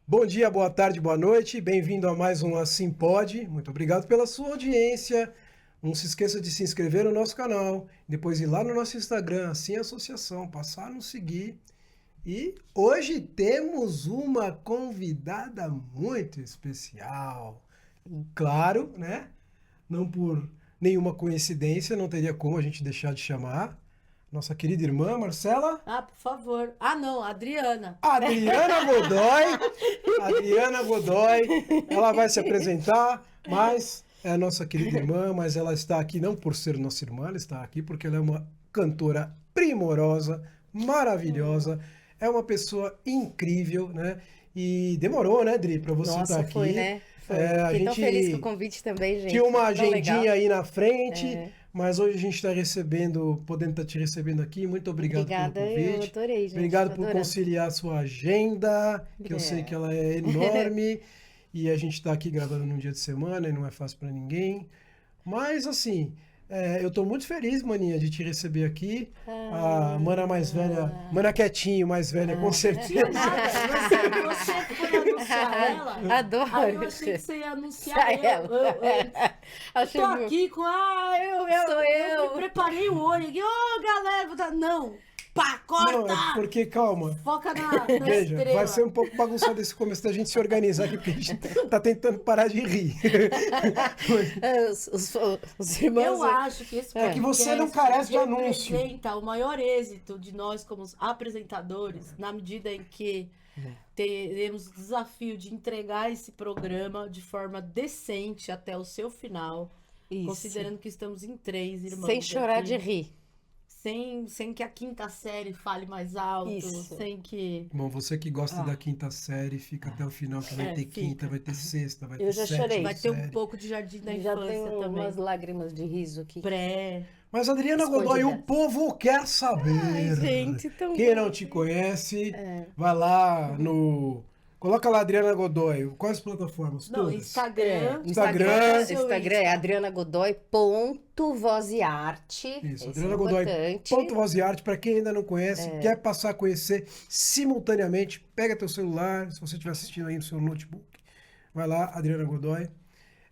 Bom dia, boa tarde, boa noite. Bem-vindo a mais um Assim Pode. Muito obrigado pela sua audiência. Não se esqueça de se inscrever no nosso canal, depois ir lá no nosso Instagram, Assim Associação, passar a nos seguir. E hoje temos uma convidada muito especial. Claro, né? Não por nenhuma coincidência, não teria como a gente deixar de chamar nossa querida irmã Marcela. Ah, por favor. Ah, não, Adriana. Adriana Godoy. Adriana Godoy. Ela vai se apresentar, mas é a nossa querida irmã, mas ela está aqui não por ser nossa irmã, ela está aqui porque ela é uma cantora primorosa, maravilhosa, é uma pessoa incrível, né? E demorou, né, Dri, para você estar aqui. Foi, né? Foi. Fiquei tão feliz com o convite também, gente. Tinha uma Tão agendinha legal. aí na frente, mas hoje a gente está podendo estar te recebendo aqui. Muito obrigado Obrigada, pelo convite. eu adorei, gente. Obrigado tô por adorando. conciliar a sua agenda, que eu sei que ela é enorme. E a gente está aqui gravando num dia de semana e não é fácil para ninguém. Mas, assim, eu estou muito feliz, maninha, de te receber aqui. A mana mais velha, mana quietinho, mais velha, com certeza. Você foi anunciar ela? Adoro. Aí eu achei que você ia anunciar eu tô aqui com... Eu me preparei o olho aqui. Ô, galera, não. Pá, corta! Não, é porque, calma. Foca na Veja, estrela. vai ser um pouco bagunçado esse começo da gente se organizar aqui, porque a gente tá tentando parar de rir. Os irmãos... Eu acho que esse É que você não carece de anúncio. representa o maior êxito de nós como apresentadores, na medida em que teremos o desafio de entregar esse programa de forma decente até o seu final, Isso. considerando que estamos em 3 irmãos. Sem chorar aqui, de rir. sem que a quinta série fale mais alto, Isso. sem que... Bom, você que gosta da quinta série, fica até o final, que vai ter fica. quinta, vai ter sexta, vai ter Eu já sétima chorei. Vai ter um série. pouco de Jardim da Já Infância tenho também. umas lágrimas de riso aqui. Mas, Adriana Godoy, o povo quer saber. Ai, gente, tão Quem bom. não te conhece, vai lá no... Coloca lá, Adriana Godoy. Quais plataformas? Não, Todas. Instagram. Instagram é Adriana Godoy, ponto voz e arte. Isso, Esse Adriana é Godoy, importante. ponto voz e arte, para quem ainda não conhece, quer passar a conhecer simultaneamente, pega teu celular, se você estiver assistindo aí no seu notebook, vai lá, Adriana Godoy.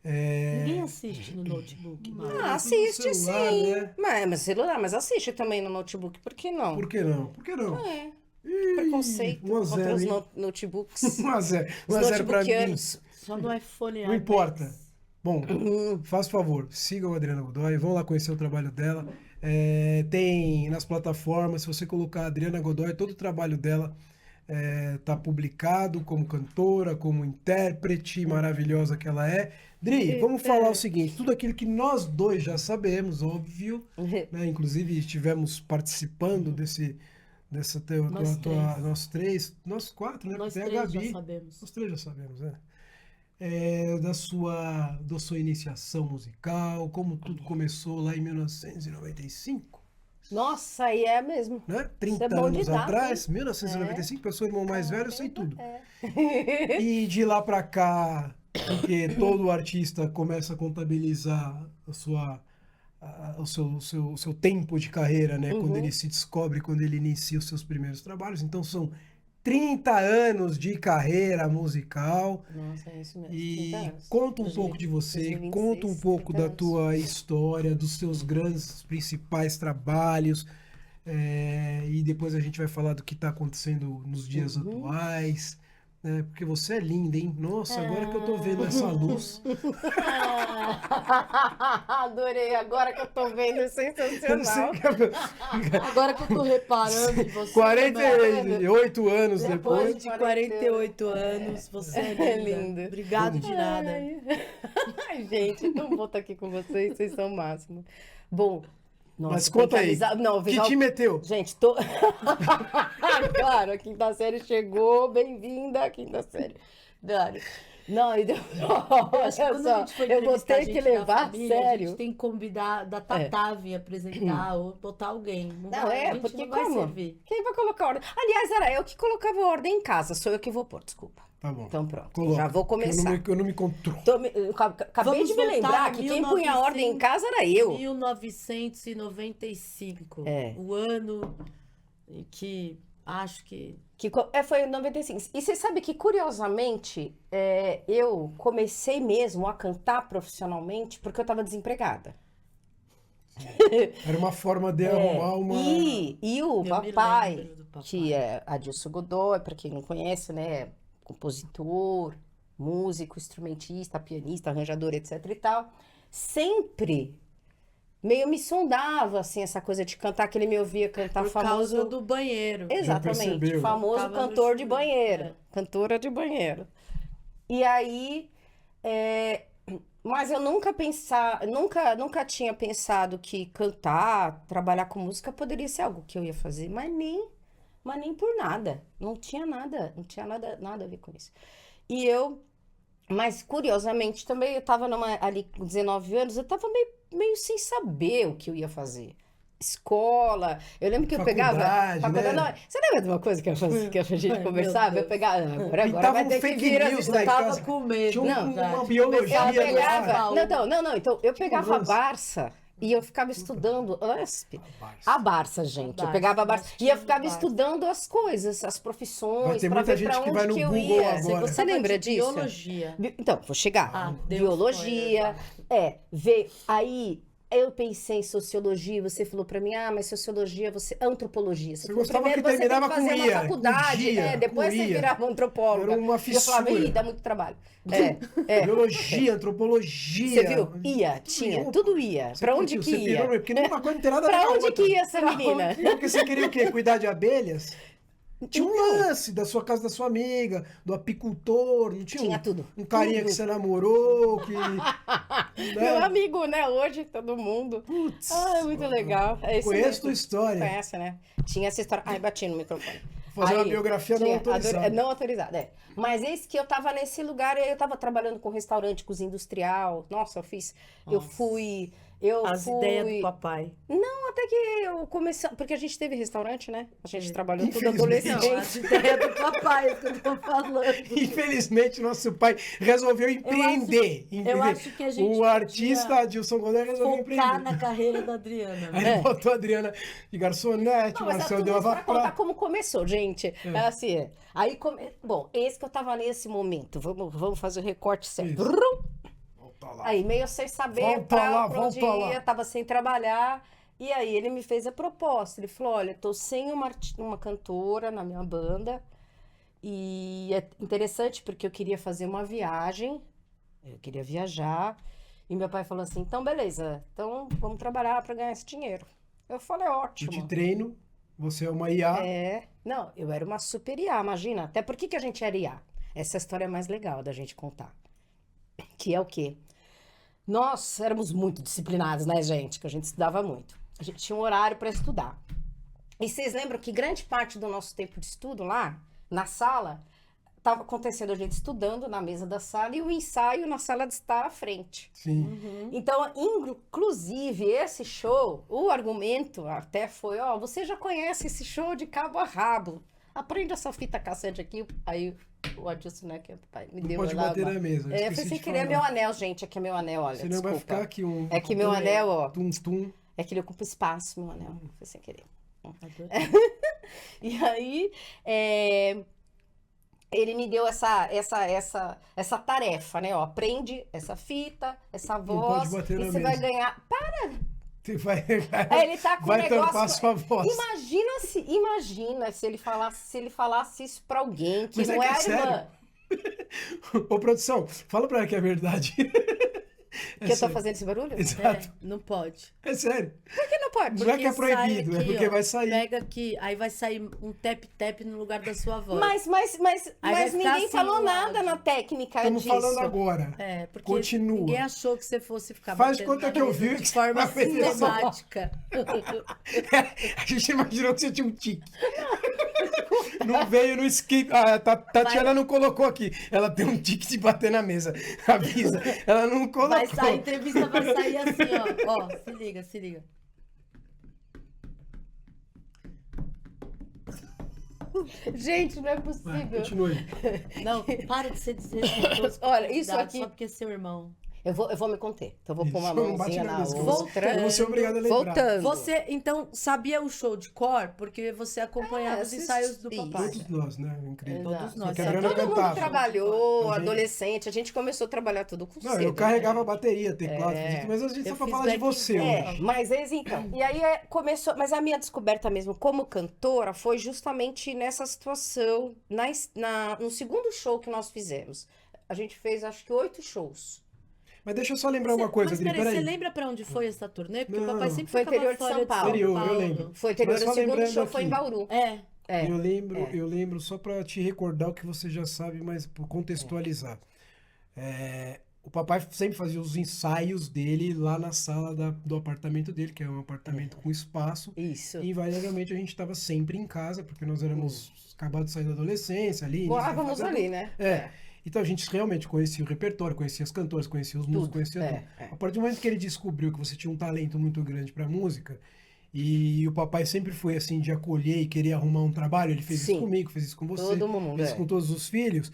Ninguém assiste no notebook, mais. Assiste celular, sim. né? Mas celular, mas assiste também no notebook, por que não? Por que não? Por que não? É. Ih, Preconceito 1 a 0, contra os hein? notebooks. 1 a 0. 1 Os a 0 pra mim. notebookianos. Só no iPhone. Não importa. Bom, Uhum. faça favor, sigam a Adriana Godoy, vão lá conhecer o trabalho dela. Tem nas plataformas, se você colocar Adriana Godoy, todo o trabalho dela está publicado como cantora, como intérprete maravilhosa que ela é. Dri, vamos falar o seguinte, tudo aquilo que nós dois já sabemos, óbvio, né? Inclusive estivemos participando nós três, nós quatro, né? Nós Tem a 3 Gabi. já sabemos. Nós três já sabemos, né? Da sua iniciação musical, como tudo começou lá em 1995, Nossa, aí é mesmo. né? Isso 30 é bom de anos data, atrás, hein? 1995, que eu sou o irmão mais velho, eu sei tudo. É. E de lá pra cá, porque todo artista começa a contabilizar o seu tempo de carreira, né? Quando ele se descobre, quando ele inicia os seus primeiros trabalhos. Então são 30 anos de carreira musical. Nossa, é isso mesmo. E 30 anos. conta um pouco de você, 2026, conta um pouco 30 da anos. tua história, dos seus grandes, principais trabalhos. E depois a gente vai falar do que está acontecendo nos dias atuais. Né? Porque você é linda, hein? Nossa, agora que eu tô vendo essa luz. Adorei, agora que eu tô vendo, é Eu não sei sensacional. Agora que eu tô reparando em você. 48 anos depois. Depois de 48 anos, você é linda. linda. Obrigado de nada. Ai, gente, tão bom estar aqui com vocês, vocês são o máximo. Bom, nossa, Mas tem conta aí, não, que avisar te meteu? Gente, claro, a quinta série chegou, bem-vinda à quinta série. Claro. Não, e olha Acho que quando a só, gente for eu vou entrevistar ter gente que da levar a família, A sério. gente tem que convidar da Tatá vir apresentar ou botar alguém. Não, vai, a gente porque não vai como? servir. Quem vai colocar ordem? Aliás, era eu que colocava ordem em casa, sou eu que vou pôr, desculpa. Tá bom. Então pronto, Coloca, já vou que começar. Eu não me controlo. Acabei Vamos de me voltar lembrar a que quem punha ordem em casa era eu. 1995. É. O ano em que Acho que... Foi em 95. E você sabe que, curiosamente, eu comecei mesmo a cantar profissionalmente porque eu estava desempregada. Era uma forma de arrumar uma... E o Eu me papai, lembro do papai. que é Adilson Godoy, para quem não conhece, né? Compositor, músico, instrumentista, pianista, arranjador, etc e tal, sempre meio me sondava, assim, essa coisa de cantar, que ele me ouvia cantar Por famoso... causa do banheiro. Exatamente, percebeu. famoso Tava no cantor de chuveiro, banheiro, cantora de banheiro. E aí, mas eu nunca tinha pensado que cantar, trabalhar com música poderia ser algo que eu ia fazer, mas nem por nada, não tinha nada a ver com isso. Mas curiosamente também eu tava ali com 19 anos, eu tava meio sem saber o que eu ia fazer. Escola, eu lembro que eu pegava. Faculdade, né? Não, você lembra de uma coisa que a gente Ai, conversava? meu Eu pegava. Agora Pintava vai um ter que fake vir as news, histórias. né? Tava casa. com medo. Tinha Não, uma já. biologia Eu no pegava. ar. Não. Então, eu pegava a lance. Barça e eu ficava estudando. A Barça, gente. Eu Barça, pegava a Barça nós e eu tínhamos ficava Barça. estudando as coisas, as Vai profissões, ter pra muita ver pra gente que onde vai no que eu Google ia. agora. Você lembra de disso? biologia. Então, vou chegar. Deus Biologia, spoiler, aí eu pensei em sociologia, você falou pra mim, mas sociologia, antropologia. Você falou, gostava primeiro que você tem terminava que fazer com uma ia, faculdade, com dia, depois com você ia. virava antropóloga. Era uma E eu falava, fissura. dá muito trabalho. Biologia, antropologia. Você viu? Tinha, tudo ia. Você Pra onde curtiu, que você pirou, ia? porque nenhuma coisa não tem nada a ver Pra com a onde outra. que ia essa menina? Porque você queria o quê? Cuidar de abelhas? Tinha um Então. lance da sua casa da sua amiga, do apicultor, não tinha? Tinha tudo. Um carinha Tudo. que você namorou, que... Meu amigo, né? Hoje, todo mundo. Putz, Muito legal. É isso conheço mesmo. tua história. Conhece, né? Tinha essa história. Ai, bati no microfone. Fazer uma biografia não autorizada. Não autorizada, Mas eis que eu tava nesse lugar, eu tava trabalhando com restaurante, cozinha industrial. Nossa, eu fui... As ideias do papai. Não, até que eu comecei... Porque a gente teve restaurante, né? A gente trabalhou tudo Infelizmente. adolescente. Não, as ideias do papai, é o que eu tô falando. Infelizmente, nosso pai resolveu empreender. Eu acho que a gente O artista podia Adilson Godoy resolveu Focar empreender. na carreira da Adriana. Aí ele botou a Adriana de garçonete, Não, mas é Marcelo tudo deu isso uma pra contar como começou, gente. É. Assim, aí, bom, esse que eu tava nesse momento. Vamos fazer o recorte certo. Isso. Brum. Volta lá. Aí, meio sem saber Volta lá, pra onde volta lá. ia, tava sem trabalhar. E aí, ele me fez a proposta. Ele falou, olha, tô sem uma cantora na minha banda. E é interessante porque eu queria fazer uma viagem. Eu queria viajar. E meu pai falou assim, então beleza. Então, vamos trabalhar pra ganhar esse dinheiro. Eu falei, Eu ótimo. te treino, você é uma IA. Não, eu era uma super IA, imagina. Até por que a gente era IA? Essa história é mais legal da gente contar. Que é o quê? Nós éramos muito disciplinados, né, gente? Que a gente estudava muito. A gente tinha um horário para estudar. E vocês lembram que grande parte do nosso tempo de estudo lá, na sala, estava acontecendo a gente estudando na mesa da sala e o ensaio na sala de estar à frente. Sim. Então, inclusive, esse show, o argumento até foi, você já conhece esse show de cabo a rabo. Aprende essa fita cassete aqui. Aí o Adilson, né, que me Não deu pode lá bater na mesa. foi esqueci sem de querer falar. meu anel, gente. Aqui é meu anel, olha, Senão desculpa. vai ficar aqui um... É que meu anel, ó, Tum-tum. é que ele ocupa espaço, meu anel. Foi sem querer. Adorei. E aí, ele me deu essa tarefa, né? Ó, aprende essa fita, essa voz, pode bater e na você vai mesa. ganhar. Você vai... Aí ele tá com vai o negócio. tampar sua voz. Imagina se ele falasse isso pra alguém que Mas não é é que é a irmã. Ô, produção, fala pra ela que é verdade. Que eu tô sério. fazendo esse barulho? Exato. Não pode. É sério. Por que não pode? Não é que é Porque sai proibido, é aqui, porque ó, vai sair. Pega aqui, aí vai sair um tap-tap no lugar da sua voz. Mas vai ficar ninguém assim falou no nada áudio. na técnica Estamos disso. falando agora. Porque Continua. ninguém achou que você fosse ficar Faz batendo conta na que eu mesa vi de que forma você fez isso. sistemática. A gente imaginou que você tinha um tique. Não veio no script. A Tatiana não colocou aqui. Ela tem um tique de bater na mesa. Avisa. Ela não colocou. A entrevista vai sair assim, ó. Se liga, se liga. Gente, não é Vai, possível. continue. Não, para de ser desrespeitoso. com o Olha, isso convidado aqui- Só porque é seu irmão. Eu vou me conter. Então eu vou pôr uma Isso, não bate mãozinha na na mesa, que outra. eu vou ser obrigado a lembrar. Voltando. Você, então, sabia o show de cor porque você acompanhava os ensaios do isso. papai. Todos nós, né? Incrível. Todos Só nós. que a Adriana Todo mundo cantava. trabalhou, A gente- adolescente, a gente começou a trabalhar tudo com Não, cedo. eu carregava a bateria, teclado, É. mas a gente Eu só pra fiz falar de back você vocal. hoje. Mas então, e aí começou, mas a minha descoberta mesmo como cantora foi justamente nessa situação, no segundo show que nós fizemos. A gente fez acho que 8 shows. Mas deixa eu só lembrar uma coisa, Mas Adri, peraí, você peraí. lembra pra onde foi essa turnê? Porque Não. o papai sempre Foi ficava interior de fora São Paulo. Interior, eu lembro. Foi anterior, Mas só o segundo lembrando show foi em aqui. Bauru. É. É. Eu lembro só pra te recordar o que você já sabe, mas por contextualizar. O papai sempre fazia os ensaios dele lá na sala do apartamento dele, que é um apartamento com espaço. Isso. E invariavelmente a gente estava sempre em casa, porque nós éramos acabados de sair da adolescência ali. início da Morávamos fase ali, né? É. Então a gente realmente conhecia o repertório, conhecia as cantoras, conhecia os músicos, conhecia tudo. A partir do momento que ele descobriu que você tinha um talento muito grande para música, e o papai sempre foi assim de acolher e querer arrumar um trabalho, ele fez Sim. isso comigo, fez isso com você, Todo mundo, fez isso com todos os filhos.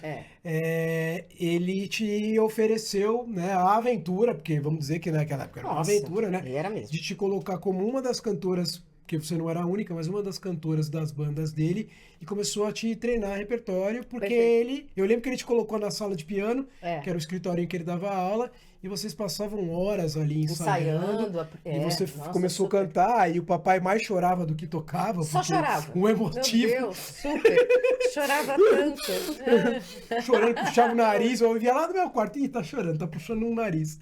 Ele te ofereceu, né, a aventura, porque vamos dizer que naquela época era uma Nossa, aventura, né? era mesmo. De te colocar como uma das cantoras, porque você não era a única, mas uma das cantoras das bandas dele, e começou a te treinar repertório, porque Perfeito. eu lembro que ele te colocou na sala de piano, É. que era o escritório em que ele dava aula, e vocês passavam horas ali ensaiando. E você nossa, começou super. a cantar, e o papai mais chorava do que tocava. Só porque chorava. Um emotivo. Meu Deus, super. Chorava tanto. Chorando, puxava o nariz, eu ouvia lá do meu quarto, ih, tá chorando, tá puxando um nariz.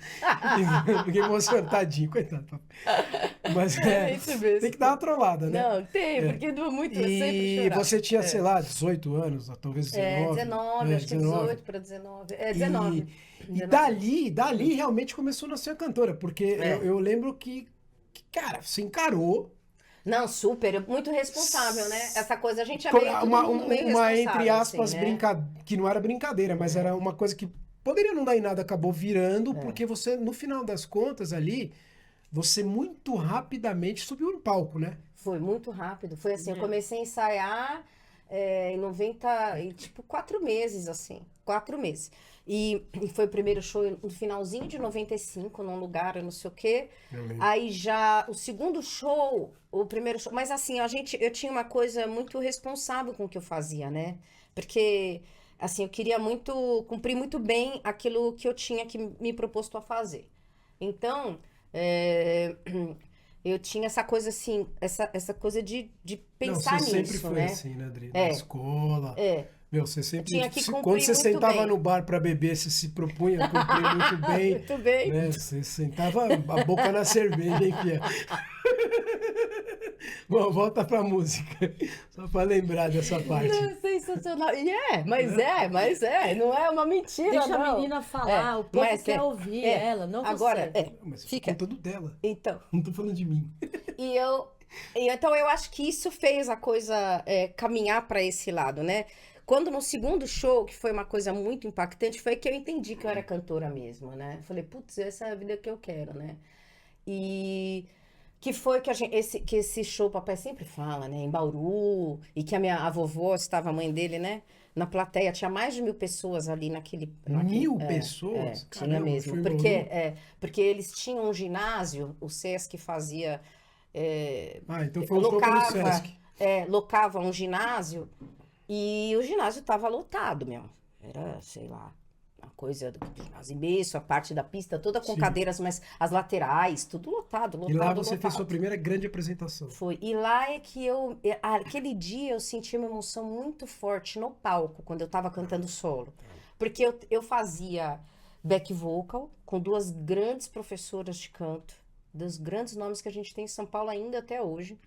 Fiquei emocionado, tadinho, coitado. Mas É isso mesmo. tem que dar uma trollada, né? Não, tem, porque doa muito, eu sempre E chorava. você tinha, sei lá, 18 anos, talvez 19. 19, acho que 18 para 19. 19. E dali realmente começou a nascer a cantora, porque eu lembro que, cara, você encarou Não, super, muito responsável, né? Essa coisa, a gente é meio, todo mundo meio uma responsável, entre aspas, assim, né? que não era brincadeira, mas era uma coisa que poderia não dar em nada, acabou virando, porque você, no final das contas ali, você muito rapidamente subiu no palco, né? Foi muito rápido. Foi assim, eu comecei a ensaiar em 90, em, tipo 4 meses, assim. 4 meses. E foi o primeiro show no finalzinho de 95, num lugar, eu não sei o quê. Aí já o segundo show, o primeiro show. Mas assim, eu tinha uma coisa muito responsável com o que eu fazia, né? Porque, assim, eu queria cumprir muito bem aquilo que eu tinha que me proposto a fazer. Então, eu tinha essa coisa assim, essa coisa de pensar você nisso, sempre foi né? assim, né, Adri? Na escola. É. Meu, você sempre. Tinha que cumprir Quando você muito sentava bem. no bar pra beber, você se propunha a cumprir muito bem. Muito bem. Né? Você sentava a boca na cerveja, hein, Fia? Bom, volta pra música. Só pra lembrar dessa parte. Não, sensacional. E mas não é uma mentira, Deixa não. a menina falar, o povo mas quer ouvir ela, não Agora, você. Mas fica. contando dela. Então, Não tô falando de mim. então eu acho que isso fez a coisa caminhar para esse lado, né? Quando no segundo show, que foi uma coisa muito impactante, foi que eu entendi que eu era cantora mesmo, né? Eu falei, putz, essa é a vida que eu quero, né? E que foi que esse show, o papai sempre fala, né? Em Bauru, e que a vovó estava, a mãe dele, né? Na plateia, tinha mais de 1000 pessoas ali naquele 1000 pessoas? tinha Caramba, mesmo. foi em Porque eles tinham um ginásio, o Sesc fazia. Então foi um show pelo Sesc. Locava um ginásio e o ginásio estava lotado, meu. Era, sei lá, uma coisa do ginásio imenso, a parte da pista toda com cadeiras, mas as laterais, tudo lotado. E lá você fez sua primeira grande apresentação. Foi. E lá é que aquele dia eu senti uma emoção muito forte no palco, quando eu tava cantando solo. Porque eu fazia back vocal com 2 grandes professoras de canto, dos grandes nomes que a gente tem em São Paulo ainda até hoje.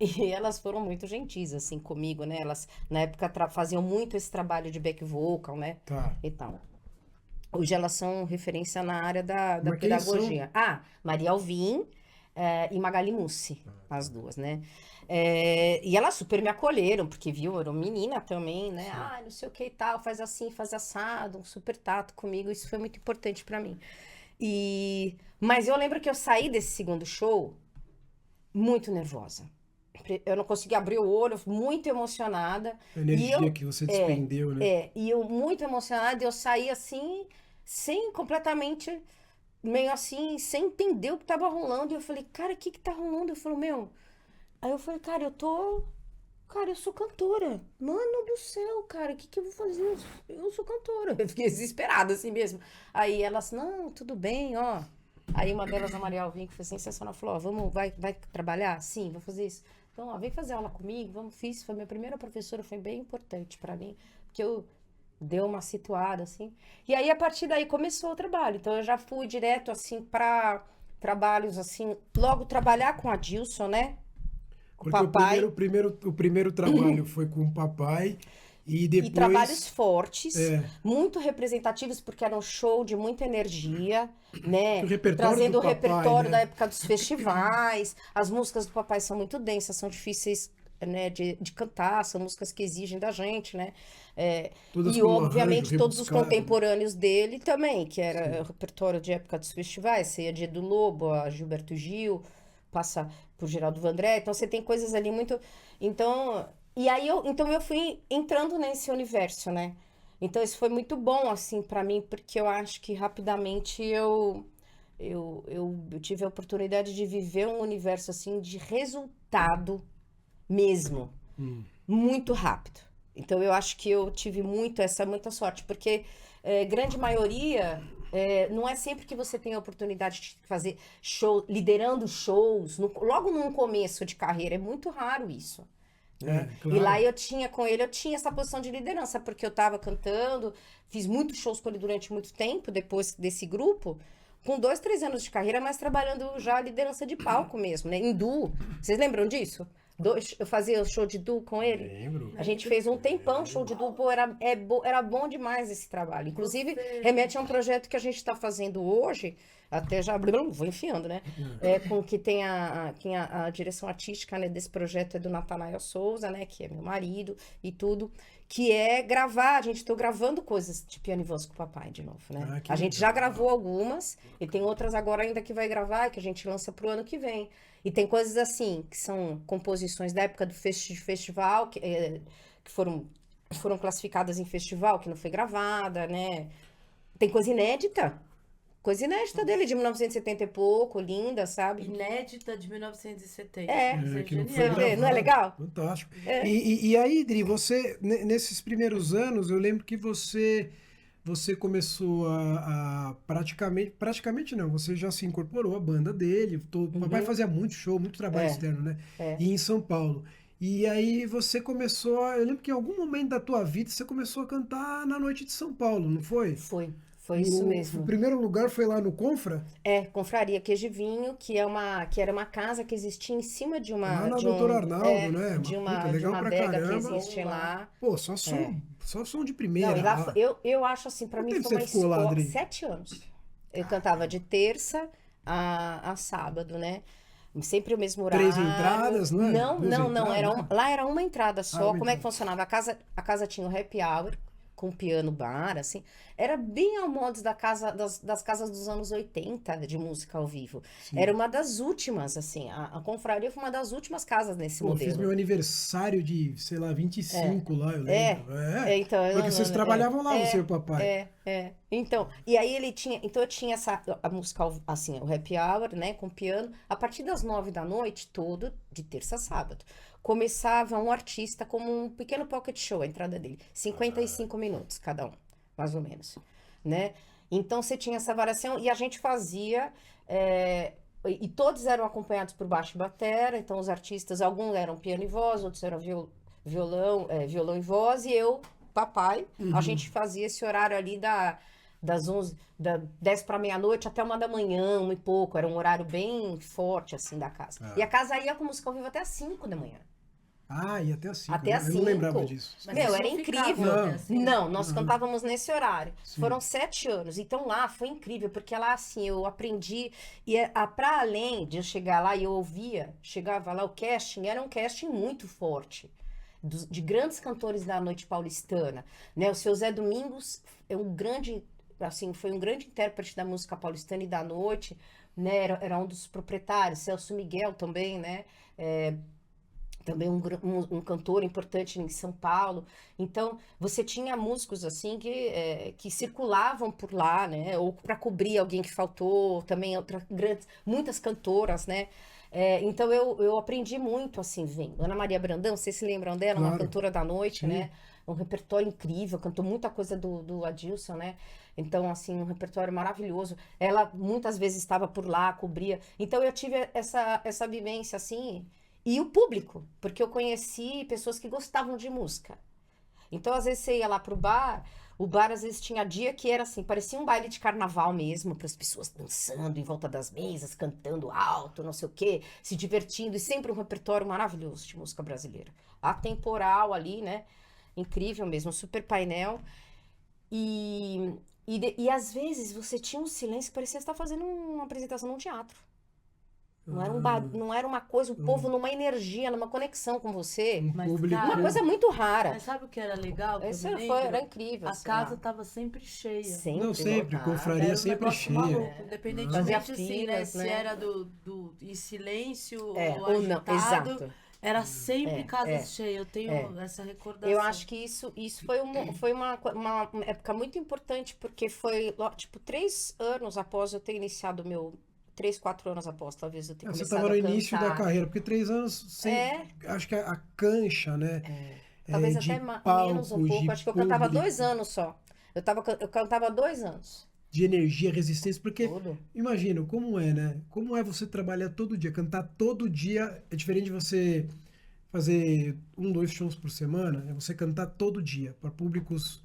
E elas foram muito gentis, assim, comigo, né? Elas, na época, faziam muito esse trabalho de back vocal, né? Tá. E tal. Hoje elas são referência na área da Mas quem pedagogia. Maria Alvim e Magali Mussi, as duas, né? E elas super me acolheram, porque viu, eu era uma menina também, né? Não sei o que e tal, faz assim, faz assado, um super tato comigo, isso foi muito importante pra mim. Mas eu lembro que eu saí desse segundo show muito nervosa. Eu não conseguia abrir o olho, muito emocionada. A energia que você despendeu, né? E eu muito emocionada, eu saí assim, sem completamente meio assim, sem entender o que tava rolando. E eu falei, cara, o que que tá rolando? Eu falei, meu... Aí eu falei, cara, eu sou cantora. Mano do céu, cara, o que que eu vou fazer? Eu sou cantora. Eu fiquei desesperada assim mesmo. Aí elas, não, tudo bem, ó. Aí uma delas, a Maria Alvim, que foi sensacional, falou, ó, vai trabalhar? Sim, vou fazer isso. Então, ó, vem fazer aula comigo, fiz. Foi minha primeira professora, foi bem importante pra mim, porque eu dei uma situada, assim. E aí, a partir daí, começou o trabalho. Então, eu já fui direto, assim, pra trabalhos, assim, logo trabalhar com a Dilson, né? Com o Porque papai. o primeiro trabalho foi com o papai e E trabalhos depois... fortes, É, muito representativos, porque era um show de muita energia, né? o repertório Trazendo do o papai, repertório da né? época dos festivais. As músicas do papai são muito densas, são difíceis, né, de cantar, são músicas que exigem da gente, né? É, Todas e, com um arranjo obviamente, todos os rebuscado, né? contemporâneos dele também, que era Sim. o repertório de época dos festivais, Ceia de Edu Lobo, a Gilberto Gil, passa por Geraldo Vandré, então você tem coisas ali muito... Então, então eu fui entrando nesse universo, né? Então isso foi muito bom, assim, pra mim, porque eu acho que rapidamente eu tive a oportunidade de viver um universo, assim, de resultado mesmo, muito rápido. Então eu acho que eu tive muita sorte, porque grande maioria não é sempre que você tem a oportunidade de fazer show, liderando shows, logo num começo de carreira, é muito raro isso. Né? Claro. E lá eu tinha essa posição de liderança, porque eu tava cantando, fiz muitos shows com ele durante muito tempo, depois desse grupo, com 2, 3 anos de carreira, mas trabalhando já a liderança de palco mesmo, né? Em duo. Vocês lembram disso? Eu fazia o show de duo com ele. Lembro. A gente fez um tempão show de duo, pô, era bom demais esse trabalho. Inclusive, remete a um projeto que a gente está fazendo hoje, até já vou enfiando, né? Com que tem a direção artística, né, desse projeto é do Natanael Souza, né? Que é meu marido e tudo. Que é gravar, a gente tô gravando coisas de piano e voz com o papai de novo, né? Ah, que A gente legal. já gravou algumas, e tem outras agora ainda que vai gravar, que a gente lança pro ano que vem. E tem coisas assim, que são composições da época do festival, que foram classificadas em festival, que não foi gravada, né? Tem coisa inédita dele, de 1970 e pouco, linda, sabe? Inédita de 1970. É. Isso é Que não foi genial. Você vê, não é gravado. legal? Fantástico. E aí, Dri, você, nesses primeiros anos, eu lembro que você começou a praticamente não, você já se incorporou à banda dele, o papai fazia muito show, muito trabalho externo, né? E em São Paulo. E aí você começou, eu lembro que em algum momento da tua vida você começou a cantar na Noite de São Paulo, não foi? Foi isso mesmo. O primeiro lugar foi lá no Confra? Confraria Queijo e Vinho, que era uma casa que existia em cima de Lá na de Doutor Arnaldo, né? de Puta, de legal uma pra adega que caramba. existe lá. Pô, só som de primeira. Não, e lá eu acho assim, pra Quanto mim tempo foi uma você ficou lá, escola. Adri? 7 anos. Eu cantava de terça a sábado, né? Sempre o mesmo horário. 3 entradas, não é? Não, 2 não, entradas? lá era uma entrada só. uma Como é que entrada. funcionava? A casa tinha um happy hour com piano bar, assim. Era bem ao modo das casas dos anos 80 de música ao vivo. Era uma das últimas, assim. A Confraria foi uma das últimas casas nesse Pô, eu fiz modelo. meu aniversário de, sei lá, 25 lá, eu lembro. Então, Porque vocês trabalhavam lá, você e o papai. Então, e aí então eu tinha a música, assim, o happy hour, né, com piano, a partir das 9 da noite, todo, de terça a sábado. Começava um artista como um pequeno pocket show, a entrada dele, 55 minutos cada um, mais ou menos, né? Então você tinha essa variação e a gente fazia, e todos eram acompanhados por baixo e batera, então os artistas, alguns eram piano e voz, outros eram violão e voz, e eu, papai, a gente fazia esse horário ali das 10 para meia-noite até 1 da manhã, 1 e pouco, era um horário bem forte, assim, da casa. E a casa ia com música ao vivo até 5 da manhã. Ah, e até assim. Até às Eu não lembrava 5. disso. Mas Meu, vocês era não incrível. ficavam até assim? Não, nós cantávamos nesse horário. Sim. Foram 7 anos. Então lá foi incrível, porque lá, assim, eu aprendi. E pra além de eu chegar lá e eu chegava lá, o casting era um casting muito forte. De grandes cantores da noite paulistana. Né? O seu Zé Domingos é um grande, assim, foi um grande intérprete da música paulistana e da noite. Né? Era um dos proprietários. Celso Miguel também, né? também um cantor importante em São Paulo. Então, você tinha músicos assim que circulavam por lá, né? Ou para cobrir alguém que faltou, também muitas cantoras, né? Então, eu aprendi muito assim, vendo. Ana Maria Brandão, vocês se lembram dela? Uma Claro. cantora da noite, Sim. né? Um repertório incrível, cantou muita coisa do Adilson, né? Então, assim, um repertório maravilhoso. Ela muitas vezes estava por lá, cobria. Então, eu tive essa vivência, assim, e o público, porque eu conheci pessoas que gostavam de música. Então, às vezes, você ia lá pro bar, o bar às vezes tinha dia que era assim, parecia um baile de carnaval mesmo, para as pessoas dançando em volta das mesas, cantando alto, não sei o quê, se divertindo, e sempre um repertório maravilhoso de música brasileira. Atemporal ali, né? Incrível mesmo, um super painel. E às vezes você tinha um silêncio que parecia estar fazendo uma apresentação num teatro. Não era uma coisa, o povo numa energia, numa conexão com você. Um Mas, público. cara, Uma coisa muito rara. Mas sabe o que era legal? Que eu Isso me era lembro? incrível. A assim, casa lá. tava sempre cheia. Sempre, Não, sempre, lotada. confraria Era um sempre negócio cheia. maluco, independentemente Fazia assim, né? filas, Se né? era em silêncio ou Ou não, agitado, exato. era sempre casas é, cheias. Eu tenho essa recordação. Eu acho que isso foi uma época muito importante, porque foi, tipo, 3 anos após eu ter iniciado 3, 4 anos após, talvez eu tenha Você começado estava a no início da cantar. carreira, porque 3 anos sem. Acho que a cancha, né? Talvez de até menos um palcos, pouco. de Acho que eu cantava público, 2 anos só. Eu cantava 2 anos. de energia, resistência, porque Tudo. imagina como é, né? Como é você trabalhar todo dia, cantar todo dia, é diferente de você fazer 1, 2 shows por semana, é você cantar todo dia para públicos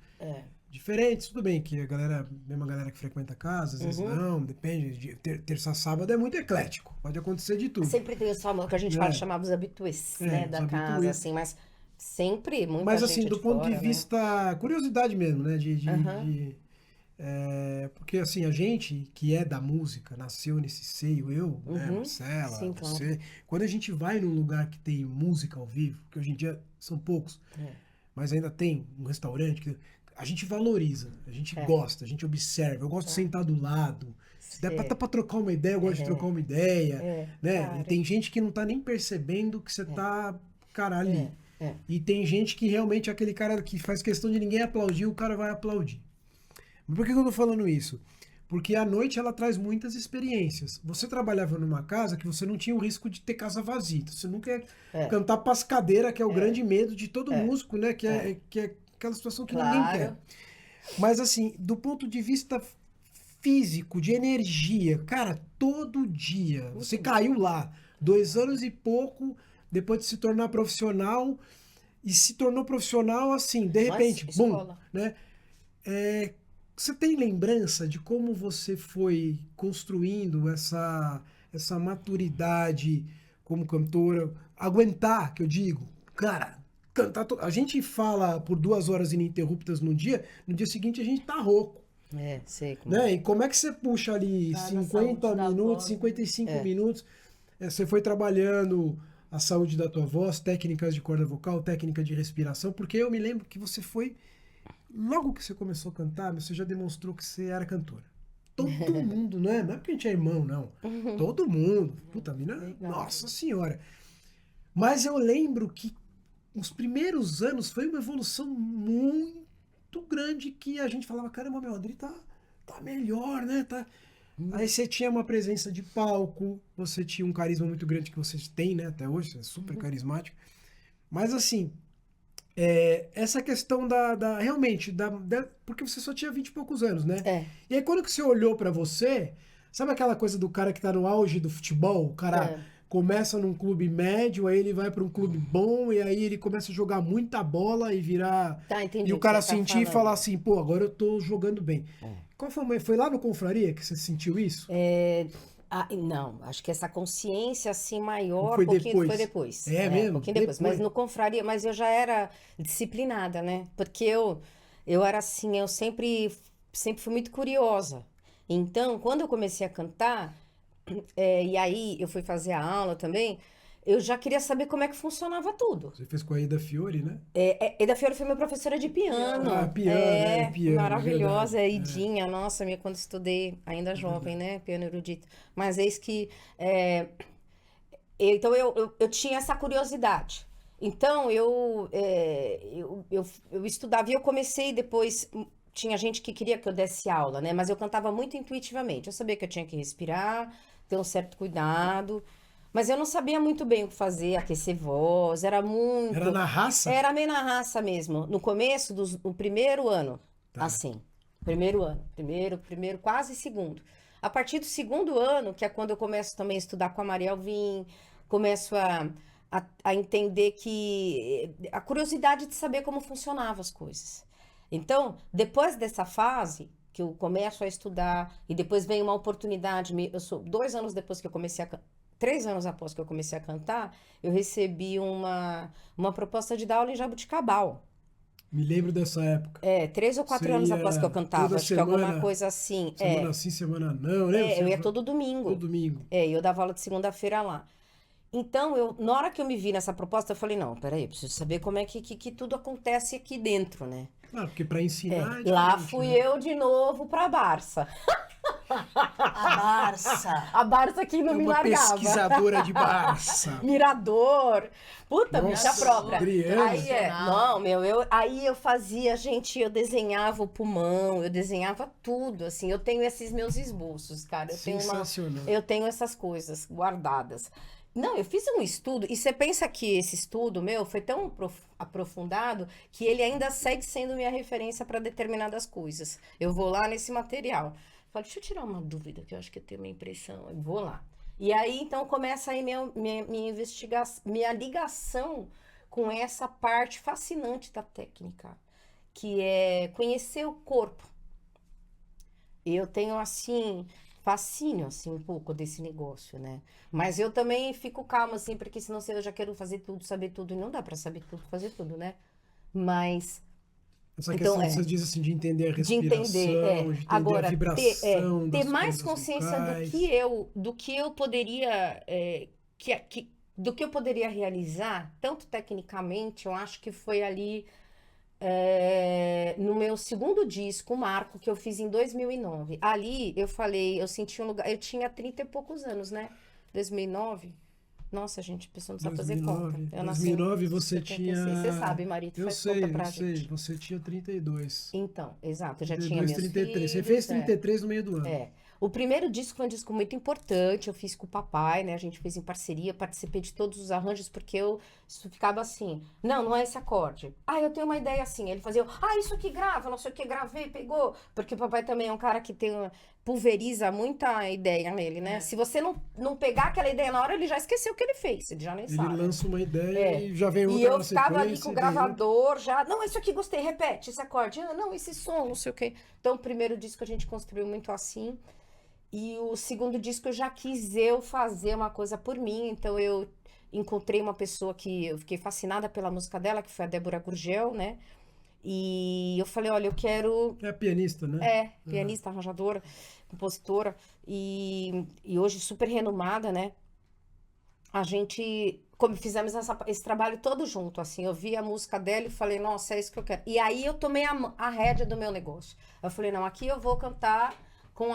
diferentes. Tudo bem que a galera, mesma galera que frequenta a casa, às vezes não, depende. Terça, sábado é muito eclético, pode acontecer de tudo. Sempre tem os famosos que a gente fala, chamava os habituês, né, os da casa, habitués. assim, mas sempre muita Mas gente assim, do de ponto fora, de né? vista, curiosidade mesmo, né? Porque assim, a gente que é da música, nasceu nesse seio, eu, né, Marcela, Sim, claro. você. Quando a gente vai num lugar que tem música ao vivo, que hoje em dia são poucos, mas ainda tem um restaurante, a gente valoriza, a gente gosta, a gente observa. Eu gosto de sentar do lado. Se der pra trocar uma ideia, eu gosto de trocar uma ideia, né? claro. E tem gente que não tá nem percebendo que você tá, cara, ali. E tem gente que realmente é aquele cara que faz questão de ninguém aplaudir, o cara vai aplaudir. Mas por que eu tô falando isso? Porque a noite ela traz muitas experiências. Você trabalhava numa casa que você não tinha o risco de ter casa vazia. Então, você nunca ia cantar pras cadeiras, que é o grande medo de todo músico, né? Que é aquela situação que ninguém quer. Mas assim, do ponto de vista físico, de energia, cara, todo dia. Você caiu lá, 2 anos e pouco, depois de se tornar profissional, e se tornou profissional assim, de repente, Mas, bum, escola. né? Você tem lembrança de como você foi construindo essa maturidade como cantora? Aguentar, que eu digo, cara, cantar. A gente fala por 2 horas ininterruptas no dia seguinte a gente tá rouco. Sei como Né? E como é que você puxa ali Tá na 50 saúde da minutos, voz, 55 minutos? Você foi trabalhando a saúde da tua voz, técnicas de corda vocal, técnica de respiração, porque eu me lembro que você foi. Logo que você começou a cantar, você já demonstrou que você era cantora. Todo mundo, não é porque a gente é irmão, não. Todo mundo. Puta, mina, nossa senhora. Mas eu lembro que os primeiros anos foi uma evolução muito grande que a gente falava, caramba, meu, Adri tá melhor, né? Aí você tinha uma presença de palco, você tinha um carisma muito grande que vocês têm, né? Até hoje, você é super carismático. Mas assim, essa questão realmente, porque você só tinha 20 e poucos anos, né? E aí quando que você olhou pra você, sabe aquela coisa do cara que tá no auge do futebol? O cara começa num clube médio, aí ele vai pra um clube bom, e aí ele começa a jogar muita bola e virar... entendi E o o que cara você tá sentir e falando. falar assim, pô, agora eu tô jogando bem. Qual foi lá no Confraria que você sentiu isso? Não, acho que essa consciência assim maior, Ou foi pouquinho depois? foi depois. É mesmo? Um pouquinho depois. Mas Depois. no Confraria, mas eu já era disciplinada, né? Porque eu era assim, eu sempre fui muito curiosa. Então, quando eu comecei a cantar, e aí eu fui fazer a aula também, eu já queria saber como é que funcionava tudo. Você fez com a Ida Fiore, né? Eda Fiore foi minha professora de piano. Piano, Maravilhosa, verdade. Idinha, nossa, quando estudei, ainda jovem, né? Piano erudito. Mas eis que. Então eu tinha essa curiosidade. Então, eu estudava e eu comecei depois. Tinha gente que queria que eu desse aula, né? Mas eu cantava muito intuitivamente. Eu sabia que eu tinha que respirar, ter um certo cuidado. Mas eu não sabia muito bem o que fazer, aquecer voz, era Era muito. na raça? Era meio na raça mesmo. No começo no primeiro ano, Tá. assim. Primeiro ano. Primeiro, quase segundo. A partir do segundo ano, que é quando eu começo também a estudar com a Maria Alvim, começo a entender que a curiosidade de saber como funcionavam as coisas. Então, depois dessa fase, que eu começo a estudar, e depois vem uma oportunidade, eu sou 2 anos depois que eu comecei a 3 anos após que eu comecei a cantar, eu recebi uma proposta de dar aula em Jabuticabal. Me lembro dessa época. 3 ou 4 anos Você após que eu ia cantava, toda acho que alguma semana, coisa assim. semana sim, semana não, né? Eu ia todo domingo. Todo domingo. Eu dava aula de segunda-feira lá. Então, na hora que eu me vi nessa proposta, eu falei, não, peraí, preciso saber como é que tudo acontece aqui dentro, né? Claro, porque para ensinar Lá diferente, fui né? eu de novo pra Barça. A Barça. A Barça que não É me uma largava. pesquisadora de Barça. Mirador. Puta, Nossa, bicha própria. Adriana. Aí não, aí eu fazia, gente, eu desenhava o pulmão, eu desenhava tudo, assim. Eu tenho esses meus esboços, cara. Sensacional. Eu tenho essas coisas guardadas. Não, eu fiz um estudo, e você pensa que esse estudo meu foi tão aprofundado que ele ainda segue sendo minha referência para determinadas coisas. Eu vou lá nesse material. Falo, deixa eu tirar uma dúvida, que eu acho que eu tenho uma impressão. Eu vou lá. E aí, então, começa aí minha investigação, minha ligação com essa parte fascinante da técnica, que é conhecer o corpo. Eu tenho, assim, fascínio, assim, um pouco desse negócio, né? Mas eu também fico calma, assim, porque senão eu já quero fazer tudo, saber tudo, e não dá pra saber tudo, fazer tudo, né? Mas, Essa então, questão que você diz assim, de entender a de respiração, entender, de entender agora, a vibração ter das mais cordas consciência vocais. do que eu poderia, do que eu poderia realizar, tanto tecnicamente, eu acho que foi ali, no meu segundo disco, o Marco, que eu fiz em 2009. Ali, eu falei, eu senti um lugar, eu tinha 30 e poucos anos, né? 2009. Nossa, gente, a pessoa não sabe fazer conta. 2009. Eu nasci em 2009 você 76. tinha... Você sabe, Marito, Eu faz sei, conta pra eu sei. gente. Você tinha 32. Então, exato, eu já tinha 32, meus 33. Você filhos, fez 33 no meio do ano. O primeiro disco foi um disco muito importante, eu fiz com o papai, né? A gente fez em parceria, participei de todos os arranjos, porque isso ficava assim, não é esse acorde. Ah, eu tenho uma ideia assim. Ele fazia, isso aqui grava, não sei o que, gravei, pegou. Porque o papai também é um cara que pulveriza muita ideia nele, né? Se você não pegar aquela ideia na hora, ele já esqueceu o que ele fez, ele já nem Ele sabe. lança uma ideia e já vem outra E eu na ficava ali sequência, com o e vem outra. gravador, já, não, isso aqui gostei, repete esse acorde, não, esse som, não sei o quê. Então, o primeiro disco a gente construiu muito assim. E o segundo disco eu já quis eu fazer uma coisa por mim, então eu encontrei uma pessoa que eu fiquei fascinada pela música dela, que foi a Débora Gurgel, né? E eu falei, olha, eu quero... É pianista, né? pianista, arranjadora, compositora, e hoje super renomada, né? A gente, como fizemos esse trabalho todo junto, assim, eu vi a música dela e falei, nossa, é isso que eu quero. E aí eu tomei a rédea do meu negócio. Eu falei, não, aqui eu vou cantar com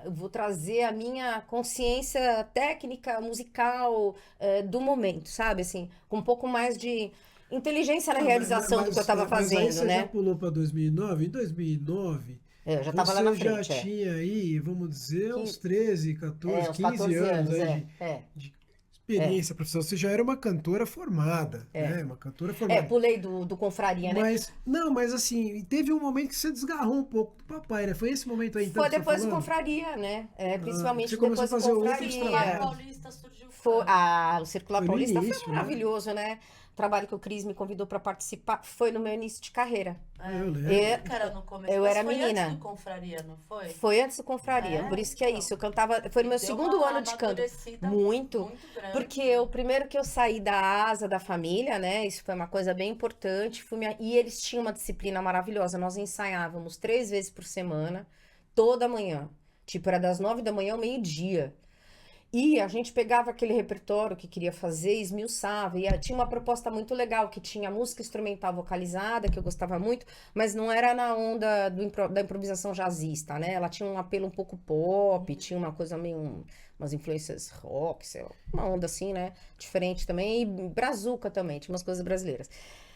eu vou trazer a minha consciência técnica, musical, do momento, sabe? Assim, com um pouco mais de inteligência na realização do que eu estava fazendo, mas aí você né? já pulou para 2009. Em 2009, Eu já estava lá na você já frente, tinha aí, vamos dizer, uns 13, 14, uns 15 14 anos anos, aí de experiência profissional. Você já era uma cantora formada, né? Uma cantora formada. Pulei do Confraria, né? Mas assim, teve um momento que você desgarrou um pouco do papai, né? Foi esse momento aí, então, Foi que você depois do falando? Confraria, né? Principalmente você começou depois a do fazer outros Circular Confraria. trabalhos. Paulista surgiu O Circular Foi no Paulista início, foi né? maravilhoso, né? O trabalho que o Cris me convidou para participar foi no meu início de carreira. Eu lembro. Que era no começo, Eu mas era foi menina. antes do Confraria, não foi? Foi antes do Confraria, por isso que é então. isso. Eu cantava, foi no meu Deu segundo uma ano de canto. amadurecida Muito. grande. Porque o primeiro que eu saí da asa da família, né? Isso foi uma coisa bem importante. E eles tinham uma disciplina maravilhosa. Nós ensaiávamos 3 vezes por semana, toda manhã. Tipo, era das 9 da manhã ao meio-dia. E a gente pegava aquele repertório que queria fazer, esmiuçava, e tinha uma proposta muito legal, que tinha música instrumental vocalizada, que eu gostava muito, mas não era na onda da improvisação jazzista, né? Ela tinha um apelo um pouco pop, tinha uma coisa meio, umas influências rock, sei lá, uma onda assim, né? Diferente também, e brazuca também, tinha umas coisas brasileiras.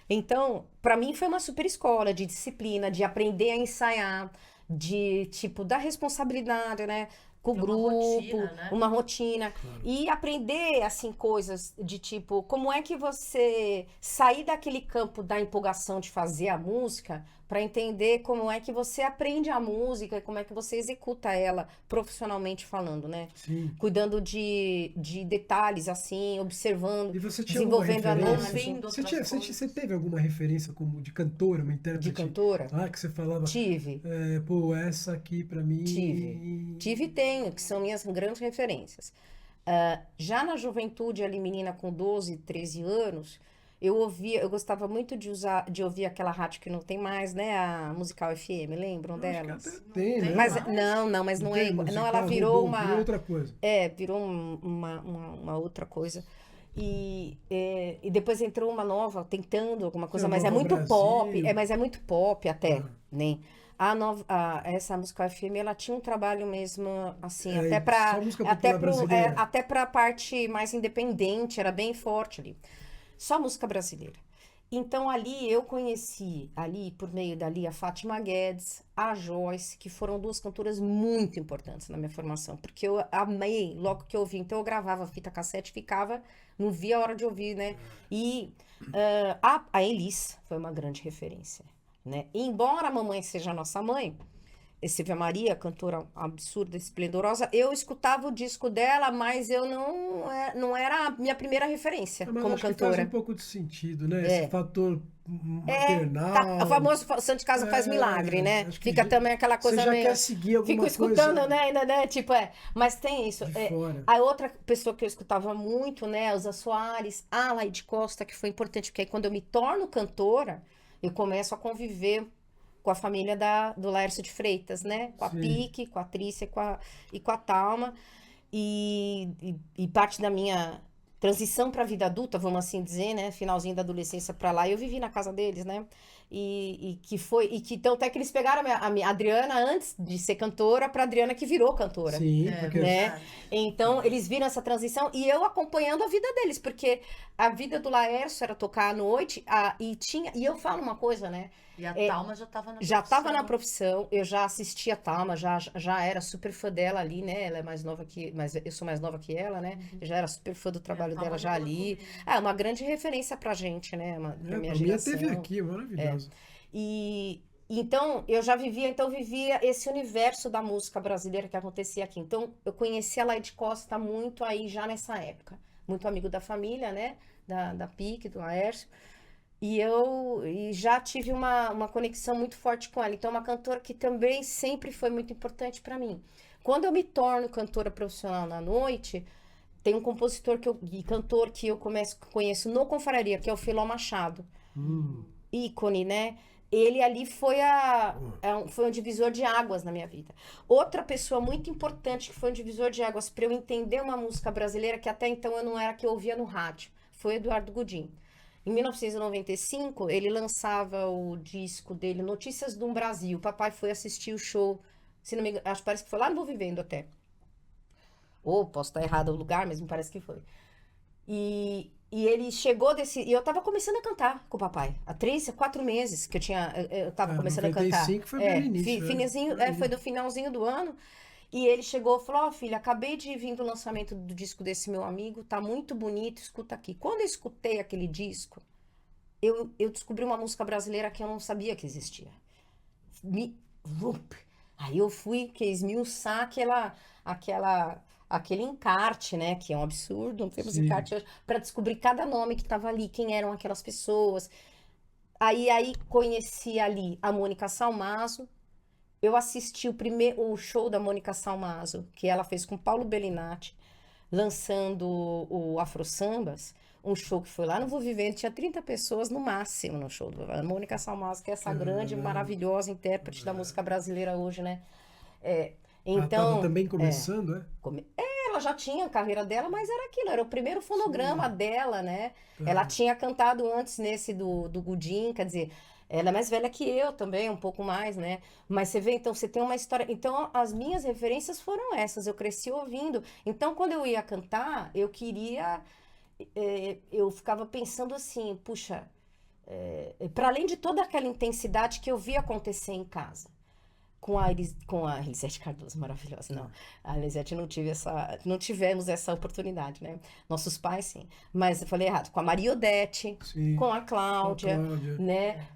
Então, para mim foi uma super escola de disciplina, de aprender a ensaiar, de, tipo, dar responsabilidade, né? Com o Tem uma grupo, rotina, né? uma rotina. E aprender, assim, coisas de tipo, como é que você sair daquele campo da empolgação de fazer a música para entender como é que você aprende a música e como é que você executa ela profissionalmente falando, né? Sim. Cuidando de detalhes, assim, observando, E você tinha alguma desenvolvendo referência? análise. Ouvindo Você, outras coisas. você teve alguma referência como de cantora, uma intérprete? De cantora? Ah, que você falava, Tive. pô, essa aqui pra mim... Tive e tenho, que são minhas grandes referências. Já na juventude, ali, menina com 12, 13 anos, eu gostava muito de ouvir aquela rádio que não tem mais, né? A Musical FM, lembram Acho que delas? até tem, né? Mas mais? não, mas não é tem igual. Não, musical, ela virou mudou, virou uma. outra coisa. Virou uma outra coisa. E depois entrou uma nova, tentando alguma coisa, Tem a mas é Nova muito Brasil. pop, mas é muito pop até, Ah. né? Essa música FM, ela tinha um trabalho mesmo, assim, É, até para só música popular brasileira. até para a parte mais independente, era bem forte ali. Só música brasileira. Então ali eu conheci, ali por meio dali, a Fátima Guedes, a Joyce, que foram duas cantoras muito importantes na minha formação, porque eu amei logo que eu ouvi. Então eu gravava fita cassete, ficava, não via a hora de ouvir, né? E a Elis foi uma grande referência, né? E embora a mamãe seja a nossa mãe, Silvia Maria, cantora absurda, esplendorosa, eu escutava o disco dela, mas eu não era a minha primeira referência Mas como acho que faz cantora. um pouco de sentido, né? Esse fator maternal. O famoso santo de casa faz milagre, né? acho que Fica também aquela coisa você já meio... quer seguir alguma Fico escutando, coisa né? Ainda, né? Tipo, mas tem isso. de fora. A outra pessoa que eu escutava muito, né? Elza Soares, a Laide Costa, que foi importante, porque aí quando eu me torno cantora, eu começo a conviver com a família do Laércio de Freitas, né? Com a Sim. Pique, com a Trícia e com a Thalma. E parte da minha transição para a vida adulta, vamos assim dizer, né? Finalzinho da adolescência para lá, eu vivi na casa deles, né? Então até que eles pegaram a minha Adriana antes de ser cantora para Adriana que virou cantora. Sim, É, porque Né? Então, eles viram essa transição e eu acompanhando a vida deles, porque a vida do Laércio era tocar à noite, e eu falo uma coisa, né? E a Thalma já estava na Já estava na profissão. profissão, eu já assistia a Thalma, já era super fã dela ali, né? Ela é mais nova mas eu sou mais nova que ela, né? Eu já era super fã do trabalho Thalma dela já levou ali. comigo. É uma grande referência pra gente, né? Pra minha a minha geração. teve aqui, maravilhoso. Então, eu vivia esse universo da música brasileira que acontecia aqui. Então, eu conheci a Laide Costa muito aí já nessa época. Muito amigo da família, né? Da Pique, do Laércio. E já tive uma conexão muito forte com ela. Então, é uma cantora que também sempre foi muito importante para mim. Quando eu me torno cantora profissional na noite, tem um compositor e cantor que eu conheço no Confraria, que é o Filó Machado. Ícone, né? Ele ali foi um divisor de águas na minha vida. Outra pessoa muito importante que foi um divisor de águas para eu entender uma música brasileira que até então eu não era que eu ouvia no rádio, foi Eduardo Gudim. Em 1995, ele lançava o disco dele, Notícias de um Brasil. O papai foi assistir o show, se não me engano, parece que foi lá no Vou Vivendo até. Ou posso estar errado o lugar, mas me parece que foi. E ele chegou e eu tava começando a cantar com o papai. Há 4 meses que eu tava começando a cantar. 95 foi bem no início. Foi do finalzinho do ano. E ele chegou e falou, filha, acabei de vir do lançamento do disco desse meu amigo, tá muito bonito, escuta aqui. Quando eu escutei aquele disco, eu descobri uma música brasileira que eu não sabia que existia. Aí eu quis esmiuçar aquele encarte, né? Que é um absurdo, não temos encarte hoje, para descobrir cada nome que estava ali, quem eram aquelas pessoas. Aí conheci ali a Mônica Salmazo. Eu assisti o show da Mônica Salmazo, que ela fez com Paulo Bellinati, lançando o Afro Sambas, um show que foi lá no Vou Vivendo, tinha 30 pessoas no máximo no show da Mônica Salmazo, que é essa grande, maravilhosa intérprete da música brasileira hoje, né? Ela estava também começando, Ela ela já tinha a carreira dela, mas era aquilo, era o primeiro fonograma dela, né? Tá. Ela tinha cantado antes nesse do Gudim, quer dizer, ela é mais velha que eu também, um pouco mais, né? Mas você vê, então, você tem uma história. Então, as minhas referências foram essas, eu cresci ouvindo. Então, quando eu ia cantar, eu queria. Eu ficava pensando assim, puxa, para além de toda aquela intensidade que eu via acontecer em casa. Com a Elisete Cardoso, maravilhosa. Não, a Elisete não tivemos essa oportunidade, né? Nossos pais, sim. Mas eu falei errado. Com a Maria Odete, Sim. com a Cláudia, Com a Cláudia. né?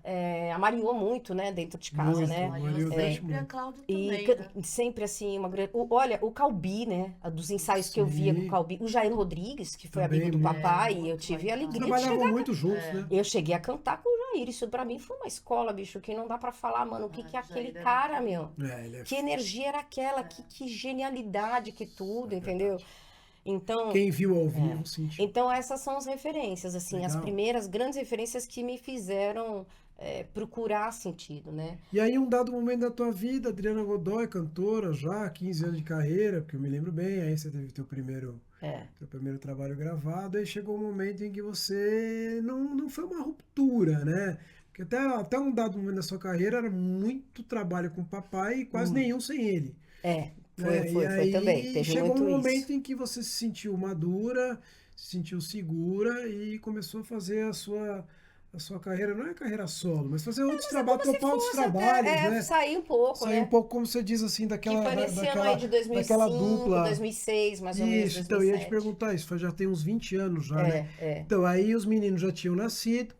A Mariô muito, né? Dentro de casa, Muito, né? Maria Odete Sempre a muito. Cláudia E também, né? sempre assim, uma grande. Olha, o Calbi, né? Dos ensaios que eu via com o Sim. Calbi. O Jair Rodrigues, que foi Também, amigo do muito. papai, muito e eu tive a legal. alegria de Trabalhavam chegar. muito juntos, né? Eu cheguei a cantar com o Jair. Isso pra mim foi uma escola, bicho, que não dá pra falar, mano. O que é Jair aquele era cara, muito meu? Ele é Que energia era aquela? Que genialidade, que tudo, entendeu? Então, Quem viu ao vivo sentiu. então essas são as referências, assim, as Legal. primeiras grandes referências que me fizeram procurar sentido, né? E aí, um dado momento da tua vida, Adriana Godoy, cantora já, 15 anos de carreira, porque eu me lembro bem, aí você teve teu primeiro trabalho gravado, aí chegou um momento em que você não foi uma ruptura, né? Porque até um dado momento da sua carreira era muito trabalho com o papai e quase nenhum sem ele. Né? Foi E aí também, teve chegou muito um isso. momento em que você se sentiu madura, se sentiu segura e começou a fazer a sua carreira, não é carreira solo, mas fazer outros trabalhos, Como se topar outros fosse até, trabalhos, né? sair um pouco, Sair né? um pouco, como você diz assim, Que daquela, foi nesse ano daquela, aí de 2005, daquela dupla. 2006, mais ou menos, Isso, então eu ia te 2007. perguntar isso, já tem uns 20 anos já, né? É. Então aí os meninos já tinham nascido,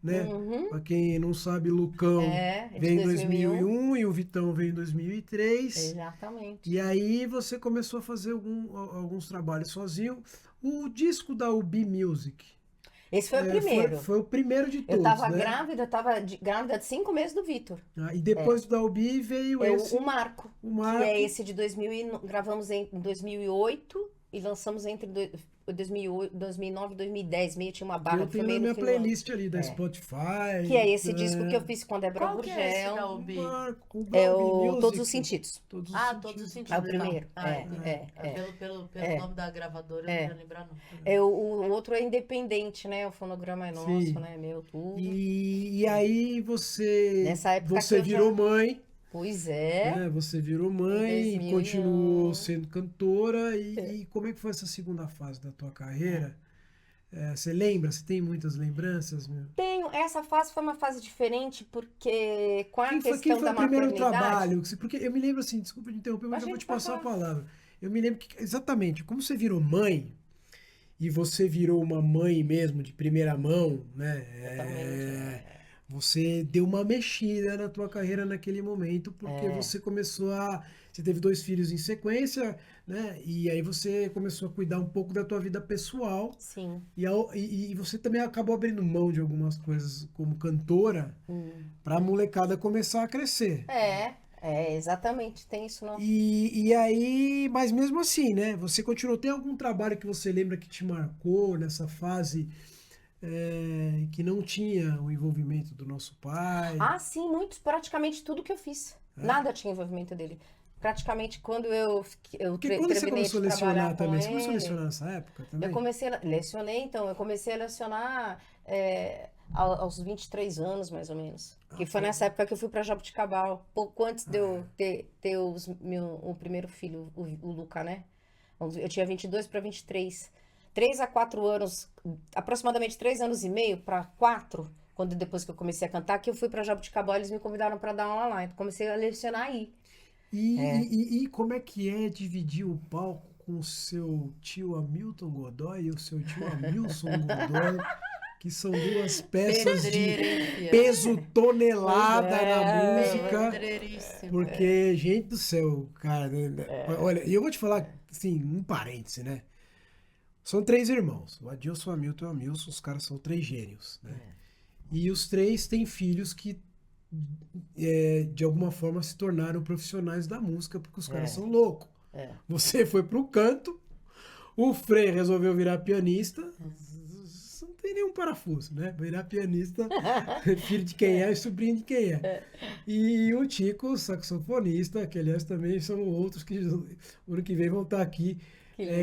né? Uhum. Pra quem não sabe, Lucão De veio em 2001. 2001 e o Vitão veio em 2003. Exatamente. E aí você começou a fazer alguns trabalhos sozinho. O disco da UB Music. Esse foi o primeiro. Foi o primeiro de todos, Eu tava né? grávida de 5 meses do Vitor. E depois da UB veio esse. O Marco, O Marco. que é esse de 2000, gravamos em 2008 e lançamos entre 2009 e 2010, meio tinha uma barra Eu que foi tenho meio na no minha fim do ano. playlist ali da Spotify. Que é esse disco que eu fiz com a Débora Qual que é esse Gurgel. da UB? Marco, É UB o Music. Todos os Sentidos. Todos os Todos os sentidos. sentidos. É o primeiro. Pelo nome da gravadora, eu não ia lembrar, não. O outro é independente, né? O fonograma é nosso, Sim. né? Meu, tudo. E aí você, Nessa época você que eu virou já- mãe, Pois é. né? Você virou mãe e 2001. continuou sendo cantora. E como é que foi essa segunda fase da tua carreira? Você lembra? Você tem muitas lembranças, meu? Essa fase foi uma fase diferente, porque com a Quem foi questão da o primeiro maternidade... trabalho? Porque eu me lembro assim, desculpa te interromper, mas eu vou te passar a palavra. Eu me lembro que, exatamente, como você virou mãe, e você virou uma mãe mesmo, de primeira mão, né? Você deu uma mexida na tua carreira naquele momento, porque você começou Você teve 2 filhos em sequência, né? E aí você começou a cuidar um pouco da tua vida pessoal. Sim. E você também acabou abrindo mão de algumas coisas como cantora para a molecada começar a crescer. Exatamente, tem isso não. E aí, mas mesmo assim, né? Você continuou, tem algum trabalho que você lembra que te marcou nessa fase que não tinha o envolvimento do nosso pai? Sim, praticamente tudo que eu fiz. Nada tinha envolvimento dele. Praticamente quando eu Porque quando você terminei começou a de lecionar trabalhar também, com você começou a ele, lecionar nessa época também? eu comecei a lecionar aos 23 anos, mais ou menos. Que foi nessa época que eu fui para Jabuticabal, pouco antes de eu ter o primeiro filho, o Luca, né? Eu tinha 22 para 23. 3 a 4 anos, aproximadamente 3 anos e meio para 4, depois que eu comecei a cantar, que eu fui para Jabuticabal, eles me convidaram para dar aula lá. Então comecei a lecionar aí. E como é que é dividir o palco com o seu tio Hamilton Godoy e o seu tio Hamilton Godoy, que são 2 peças de peso tonelada na música? Porque, gente do céu, cara, olha, e eu vou te falar, assim, um parêntese, né? São 3 irmãos, o Adilson, o Hamilton e o Hamilton, os caras são 3 gênios, né? E os 3 têm filhos que de alguma forma se tornaram profissionais da música, porque os caras são loucos. Você foi pro canto, o Frei resolveu virar pianista, não tem nenhum parafuso, né? Virar pianista, filho de quem é e sobrinho de quem é. E o Tico, saxofonista, que aliás também são outros que o ano que vem vão estar aqui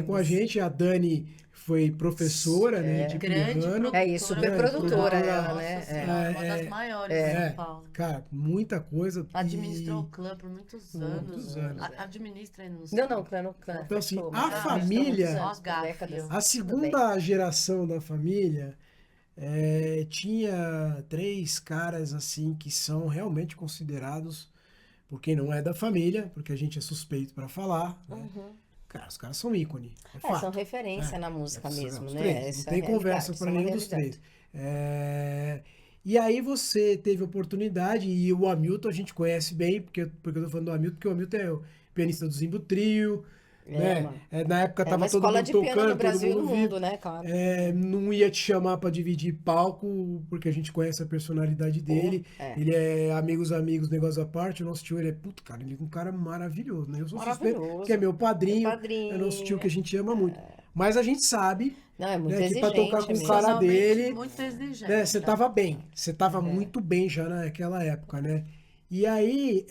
com a gente. A Dani foi professora, né, de Grande piano. produtora. E super produtora ela, Nossa né? Senhora, uma das maiores de São Paulo. Cara, muita coisa. Administrou o clã por muitos anos. Muitos anos. Administra aí no Não, clã. Então, assim, fechou, a mas família- estamos Décadas. A segunda geração da família tinha 3 caras assim que são realmente considerados, por quem não é da família, porque a gente é suspeito para falar, né? Cara, os caras são ícone. É fato. são referência na música mesmo, Os né? três, Essa não tem é a conversa realidade, para isso é uma nenhum dos realidade. 3. E aí você teve oportunidade, e o Hamilton a gente conhece bem, porque eu tô falando do Hamilton, porque o Hamilton é o pianista do Zimbo Trio, né? Mano. Na época É uma tava todo escola mundo de piano tocando, no Brasil e todo no mundo mundo, né, claro. não ia te chamar para dividir palco, porque a gente conhece a personalidade dele. Ele é amigos, negócio à parte. O nosso tio, ele é, cara, ele é um cara maravilhoso, né? Eu sou suspeito, Maravilhoso. que é meu padrinho, Meu padrinho. é nosso tio que a gente ama muito. Mas a gente sabe, Não, é muito né, que para exigente tocar com o mesmo. cara Profissionalmente, dele, muito exigente. né, você tava bem. Você tava É. muito bem já naquela época, né? E aí,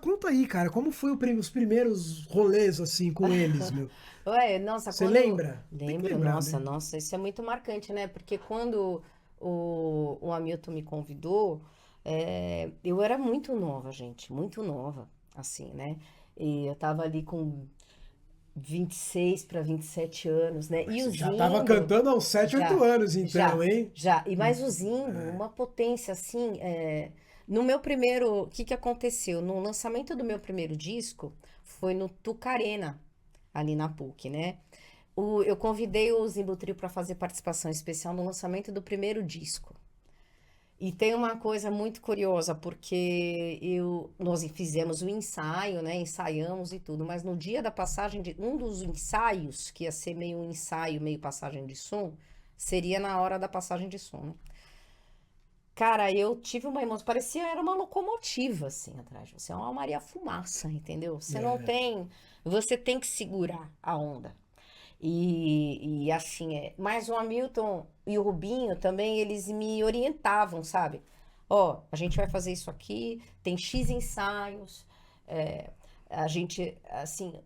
conta aí, cara, como foi os primeiros rolês, assim, com eles, meu? Ué, nossa, Você quando... lembra? Tem que Lembro, lembrar, nossa, né? nossa, isso é muito marcante, né? Porque quando o Hamilton me convidou, eu era muito nova, gente, muito nova, assim, né? E eu tava ali com 26 para 27 anos, né? E o Já Zimbo... tava cantando há uns 7, 8 anos, então, hein? Já. E mais o Zimbo, uma potência assim. No meu primeiro. O que aconteceu? No lançamento do meu primeiro disco, foi no Tucarena, ali na PUC, né? Eu convidei o Zimbo Trio para fazer participação especial no lançamento do primeiro disco. E tem uma coisa muito curiosa, porque nós fizemos o ensaio, né? Ensaiamos e tudo, mas no dia da passagem de um dos ensaios, que ia ser meio um ensaio, meio passagem de som, seria na hora da passagem de som, né? Cara, eu tive uma emoção, era uma locomotiva, assim, atrás de você, é uma Maria Fumaça, entendeu? Você não tem, você tem que segurar a onda. E assim, mas o Hamilton e o Rubinho também, eles me orientavam, sabe? Ó, a gente vai fazer isso aqui, tem X ensaios, a gente, assim,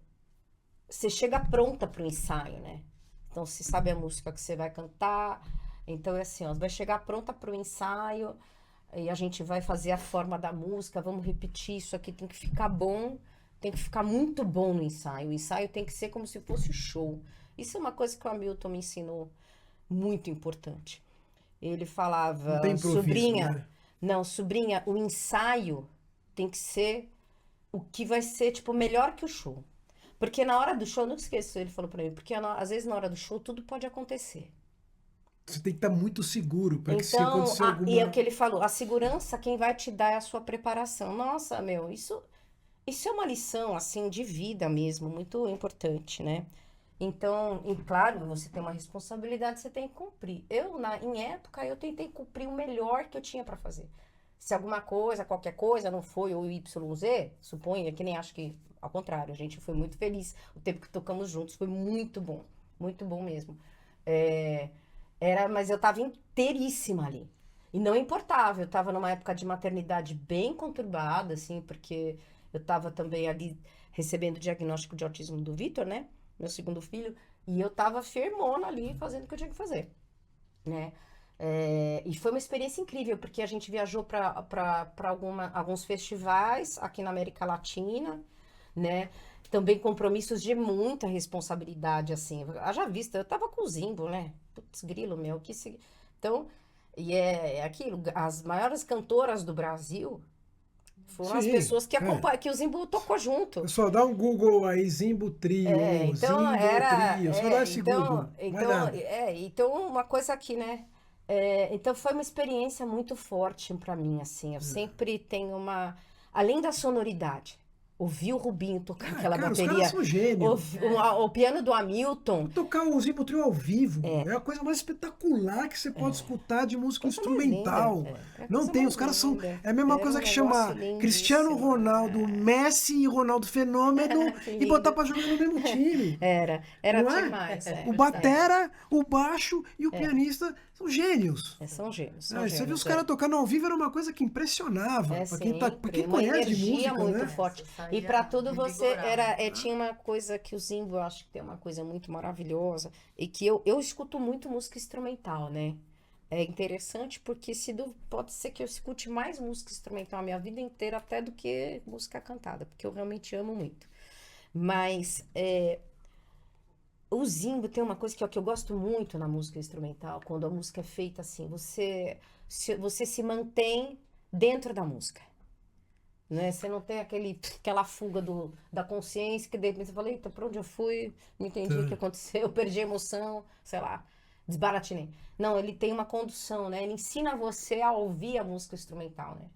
você chega pronta pro ensaio, né? Então, você sabe a música que você vai cantar, então é assim, ó, você vai chegar pronta pro ensaio, e a gente vai fazer a forma da música, vamos repetir, isso aqui tem que ficar bom, tem que ficar muito bom no ensaio, o ensaio tem que ser como se fosse show. Isso é uma coisa que o Hamilton me ensinou muito importante. Ele falava, Não tem improviso, sobrinha, né? não, sobrinha, o ensaio tem que ser o que vai ser, tipo, melhor que o show. Porque na hora do show, não esqueça, ele falou pra mim, porque às vezes na hora do show tudo pode acontecer. Você tem que estar muito seguro para que se Então, acontecer alguma... e é o que ele falou, a segurança quem vai te dar é a sua preparação. Nossa, meu, isso é uma lição, assim, de vida mesmo, muito importante, né? Então, e claro, você tem uma responsabilidade, você tem que cumprir. Em época, eu tentei cumprir o melhor que eu tinha para fazer. Se alguma coisa, qualquer coisa, não foi o YZ, suponha, que nem acho que, ao contrário, a gente foi muito feliz. O tempo que tocamos juntos foi muito bom mesmo. Mas eu tava inteiríssima ali. E não importava, eu tava numa época de maternidade bem conturbada, assim, porque eu tava também ali recebendo o diagnóstico de autismo do Vitor, né? Meu segundo filho, e eu tava firmona ali, fazendo o que eu tinha que fazer, né? E foi uma experiência incrível, porque a gente viajou para alguns festivais aqui na América Latina, né? Também compromissos de muita responsabilidade, assim. Haja vista, eu tava com o Zimbo, né? Putz, grilo, meu. Então, e é aquilo, as maiores cantoras do Brasil foram as Sim, pessoas que o Zimbo tocou junto. Só dá um Google aí, Zimbo Trio, Então Zimbo Trio, só dá esse Google. Então, uma coisa aqui, né? Então, foi uma experiência muito forte pra mim, assim. Eu sempre tenho além da sonoridade, ouvir o Rubinho tocar aquela cara, bateria. Os caras são gênios. O piano do Hamilton. Tocar o Zimbo Trio ao vivo é a coisa mais espetacular que você pode escutar de música Coisa mais instrumental. linda, Não tem, os caras são... É a mesma coisa que chamar Cristiano Ronaldo, Messi e Ronaldo Fenômeno e botar pra jogar no mesmo time. Era Não é? demais. O batera, o baixo e o pianista são gênios. São gênios. Você viu os caras tocando ao vivo, era uma coisa que impressionava. Pra quem sempre. pra quem Uma conhece de energia música, muito né? forte. E para tudo você revigorava. tinha uma coisa que o Zimbo, eu acho que tem uma coisa muito maravilhosa, e que eu escuto muito música instrumental, né? É interessante porque pode ser que eu escute mais música instrumental a minha vida inteira até do que música cantada, porque eu realmente amo muito. Mas o Zimbo tem uma coisa que eu gosto muito na música instrumental, quando a música é feita assim, você se mantém dentro da música. Né? Você não tem aquela fuga da consciência que de repente você fala, eita, pra onde eu fui? Não entendi o que aconteceu, perdi a emoção, sei lá, desbaratinei. Não, ele tem uma condução, né? Ele ensina você a ouvir a música instrumental, né?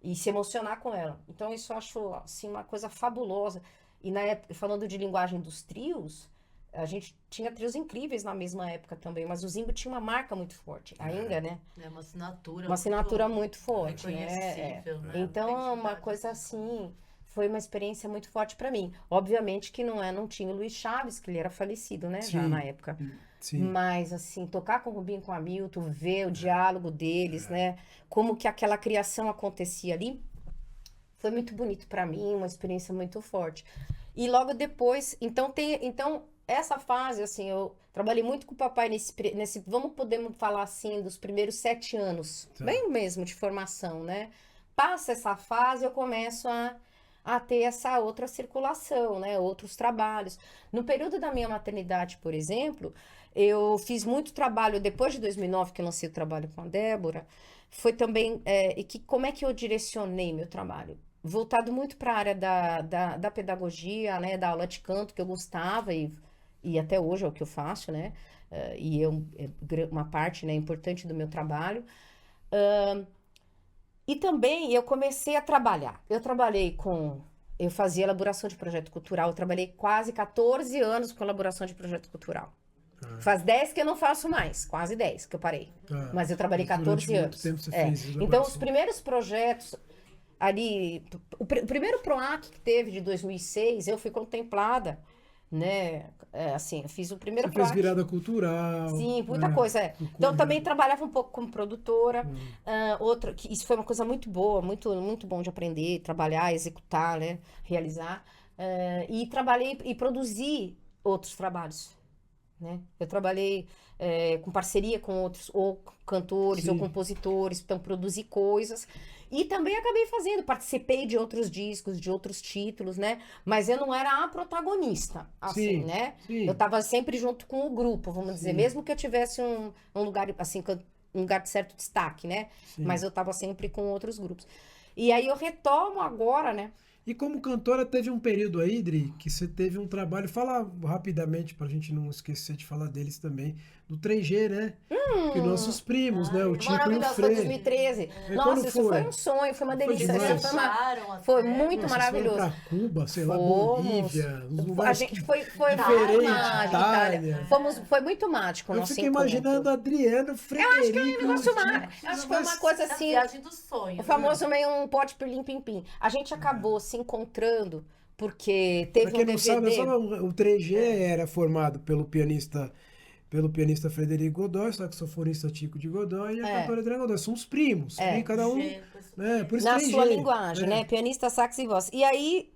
E se emocionar com ela. Então isso eu acho, assim, uma coisa fabulosa. E na época, falando de linguagem dos trios, a gente tinha trios incríveis na mesma época também, mas o Zimbo tinha uma marca muito forte, ainda, né? É uma assinatura. Uma assinatura muito forte, né? reconhecível, né? Então, uma Identidade coisa do assim, foi uma experiência muito forte para mim. Obviamente que não tinha o Luiz Chaves, que ele era falecido, né, já Sim. na época. Sim. Mas, assim, tocar com o Rubinho e com o Hamilton, ver o diálogo deles, né? Como que aquela criação acontecia ali, foi muito bonito para mim, uma experiência muito forte. E logo depois, então essa fase, assim, eu trabalhei muito com o papai nesse podemos falar assim, dos primeiros 7 anos, Tá. bem mesmo de formação, né? Passa essa fase, eu começo a ter essa outra circulação, né? Outros trabalhos. No período da minha maternidade, por exemplo, eu fiz muito trabalho, depois de 2009, que eu lancei o trabalho com a Débora, foi também, como é que eu direcionei meu trabalho? Voltado muito para a área da pedagogia, né? Da aula de canto, que eu gostava e até hoje é o que eu faço, né? Uma parte, né, importante do meu trabalho. E também eu comecei a trabalhar. Eu fazia elaboração de projeto cultural, eu trabalhei quase 14 anos com elaboração de projeto cultural. Faz 10 que eu não faço mais, quase 10 que eu parei. Mas eu trabalhei Durante 14 muito anos. tempo você fez Então, os elaboração. primeiros projetos ali, o primeiro PROAC que teve de 2006, eu fui contemplada, né? Assim, eu fiz o primeiro Você fez PROAC. virada cultural. Sim, muita coisa. Então, também trabalhava um pouco como produtora. Isso foi uma coisa muito boa, muito, muito bom de aprender, trabalhar, executar, né? Realizar. E trabalhei e produzi outros trabalhos, né? Eu trabalhei com parceria com outros, ou cantores, ou Sim. compositores, então produzi coisas. E também acabei participei de outros discos, de outros títulos, né? Mas eu não era a protagonista, assim, Sim, né? sim. Eu tava sempre junto com o grupo, vamos dizer, Sim. mesmo que eu tivesse um lugar, assim, um lugar de certo destaque, né? Sim. Mas eu tava sempre com outros grupos. E aí eu retomo agora, né? E como cantora, teve um período aí, Dri, que você teve um trabalho, fala rapidamente pra gente não esquecer de falar deles também, do 3G, né? Que nossos primos, né? O Tico e o Maravilhoso, foi Frei. 2013. quando Nossa, isso foi? foi um sonho, foi uma Foi delícia. demais. Foi muito Nossa, maravilhoso. Vocês foram pra Cuba, sei lá, Fomos. Bolívia, uns A lugares gente foi diferente, mágico, Itália. Foi muito mágico o Eu nosso fiquei encontro. imaginando Adriano, Frederico... Negócio Tico, acho que foi uma coisa A assim, viagem dos sonhos. o famoso meio um pote pirlim pim pim. A gente acabou se encontrando porque teve Pra quem um não DVD. sabe, o 3G era formado pelo pianista Frederico Godoy, saxofonista Tico de Godoy e a cantora Adriana Godoy. Somos primos, cada um... né? Por isso Na 3G, sua linguagem, né? Pianista, sax e voz. E aí,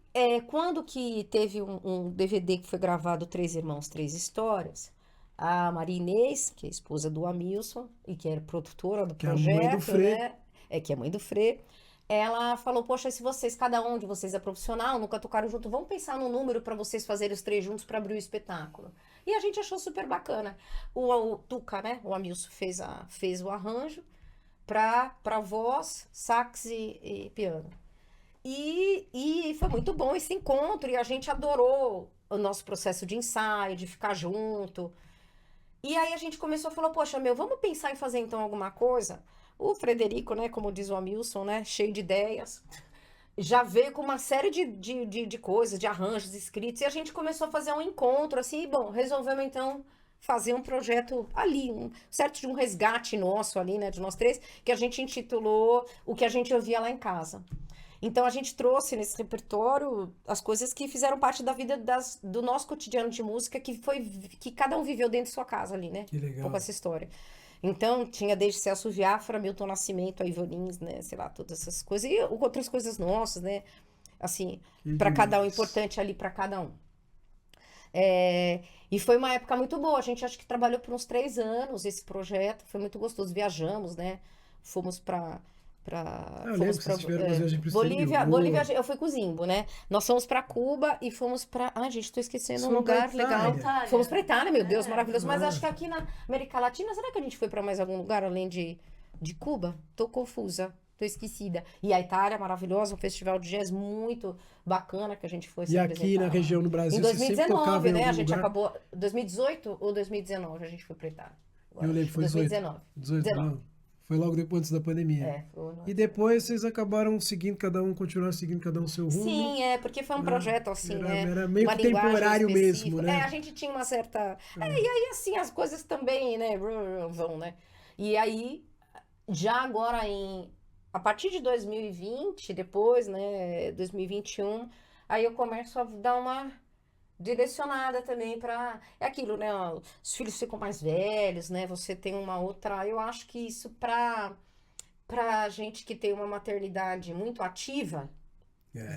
quando que teve um DVD que foi gravado Três Irmãos, Três Histórias, a Maria Inês, que é a esposa do Hamilton e que era produtora do Que é a projeto, mãe do Frei. né? Que é mãe do Frei. Ela falou, poxa, se cada um de vocês é profissional, nunca tocaram junto, vamos pensar num número para vocês fazerem os 3 juntos para abrir o espetáculo. E a gente achou super bacana. O Tuca, né? O Hamilton fez o arranjo para voz, sax e piano. E foi muito bom esse encontro, e a gente adorou o nosso processo de ensaio, de ficar junto. E aí a gente começou a falar, poxa, vamos pensar em fazer então alguma coisa? O Frederico, né, como diz o Hamilton, né, cheio de ideias, já veio com uma série de coisas, de arranjos escritos, e a gente começou a fazer um encontro, assim, e bom, resolvemos então fazer um projeto ali, certo de um resgate nosso ali, né, de nós 3, que a gente intitulou O que a gente ouvia lá em casa. Então a gente trouxe nesse repertório as coisas que fizeram parte da vida do nosso cotidiano de música, que cada um viveu dentro de sua casa ali, né? Que legal. Um pouco essa história. Então, tinha desde Celso Viafra, Milton Nascimento, a Ivonins, né? Sei lá, todas essas coisas. E outras coisas nossas, né? assim, Que para cada um, demais. importante ali para cada um. E foi uma época muito boa. A gente acho que trabalhou por uns 3 anos esse projeto. Foi muito gostoso. Viajamos, né? Fomos para Eu lembro que vocês tiveram umas viagens pro Bolívia. exterior. Eu fui com o Zimbo, né? Nós fomos para Cuba e fomos para. Ai, gente, tô esquecendo um Foram pra lugar legal. Itália. Fomos para Itália, meu Deus, maravilhoso. Mas Ah. acho que aqui na América Latina, será que a gente foi para mais algum lugar além de Cuba? Tô confusa. Tô esquecida. E a Itália, maravilhosa, um festival de jazz muito bacana que a gente foi se E aqui apresentar na lá. região no Brasil, Em você sempre tocava 2019, em né? algum A gente lugar? acabou. 2018 ou 2019 a gente foi pra Itália? Agora, Eu lembro, foi 18. 2019. 18, não. Foi logo depois antes da pandemia. Foi o nosso. E depois vocês acabaram seguindo continuaram seguindo cada um o seu rumo. Sim, porque foi um projeto assim, Era né? meio Uma que linguagem temporário específica. mesmo, né? A gente tinha uma certa. E aí, assim, as coisas também, né? Vão, né? E aí, já agora a partir de 2020, depois, né? 2021, aí eu começo a dar uma direcionada também para é aquilo, né? Os filhos ficam mais velhos, né? Você tem uma outra. Eu acho que isso para gente que tem uma maternidade muito ativa,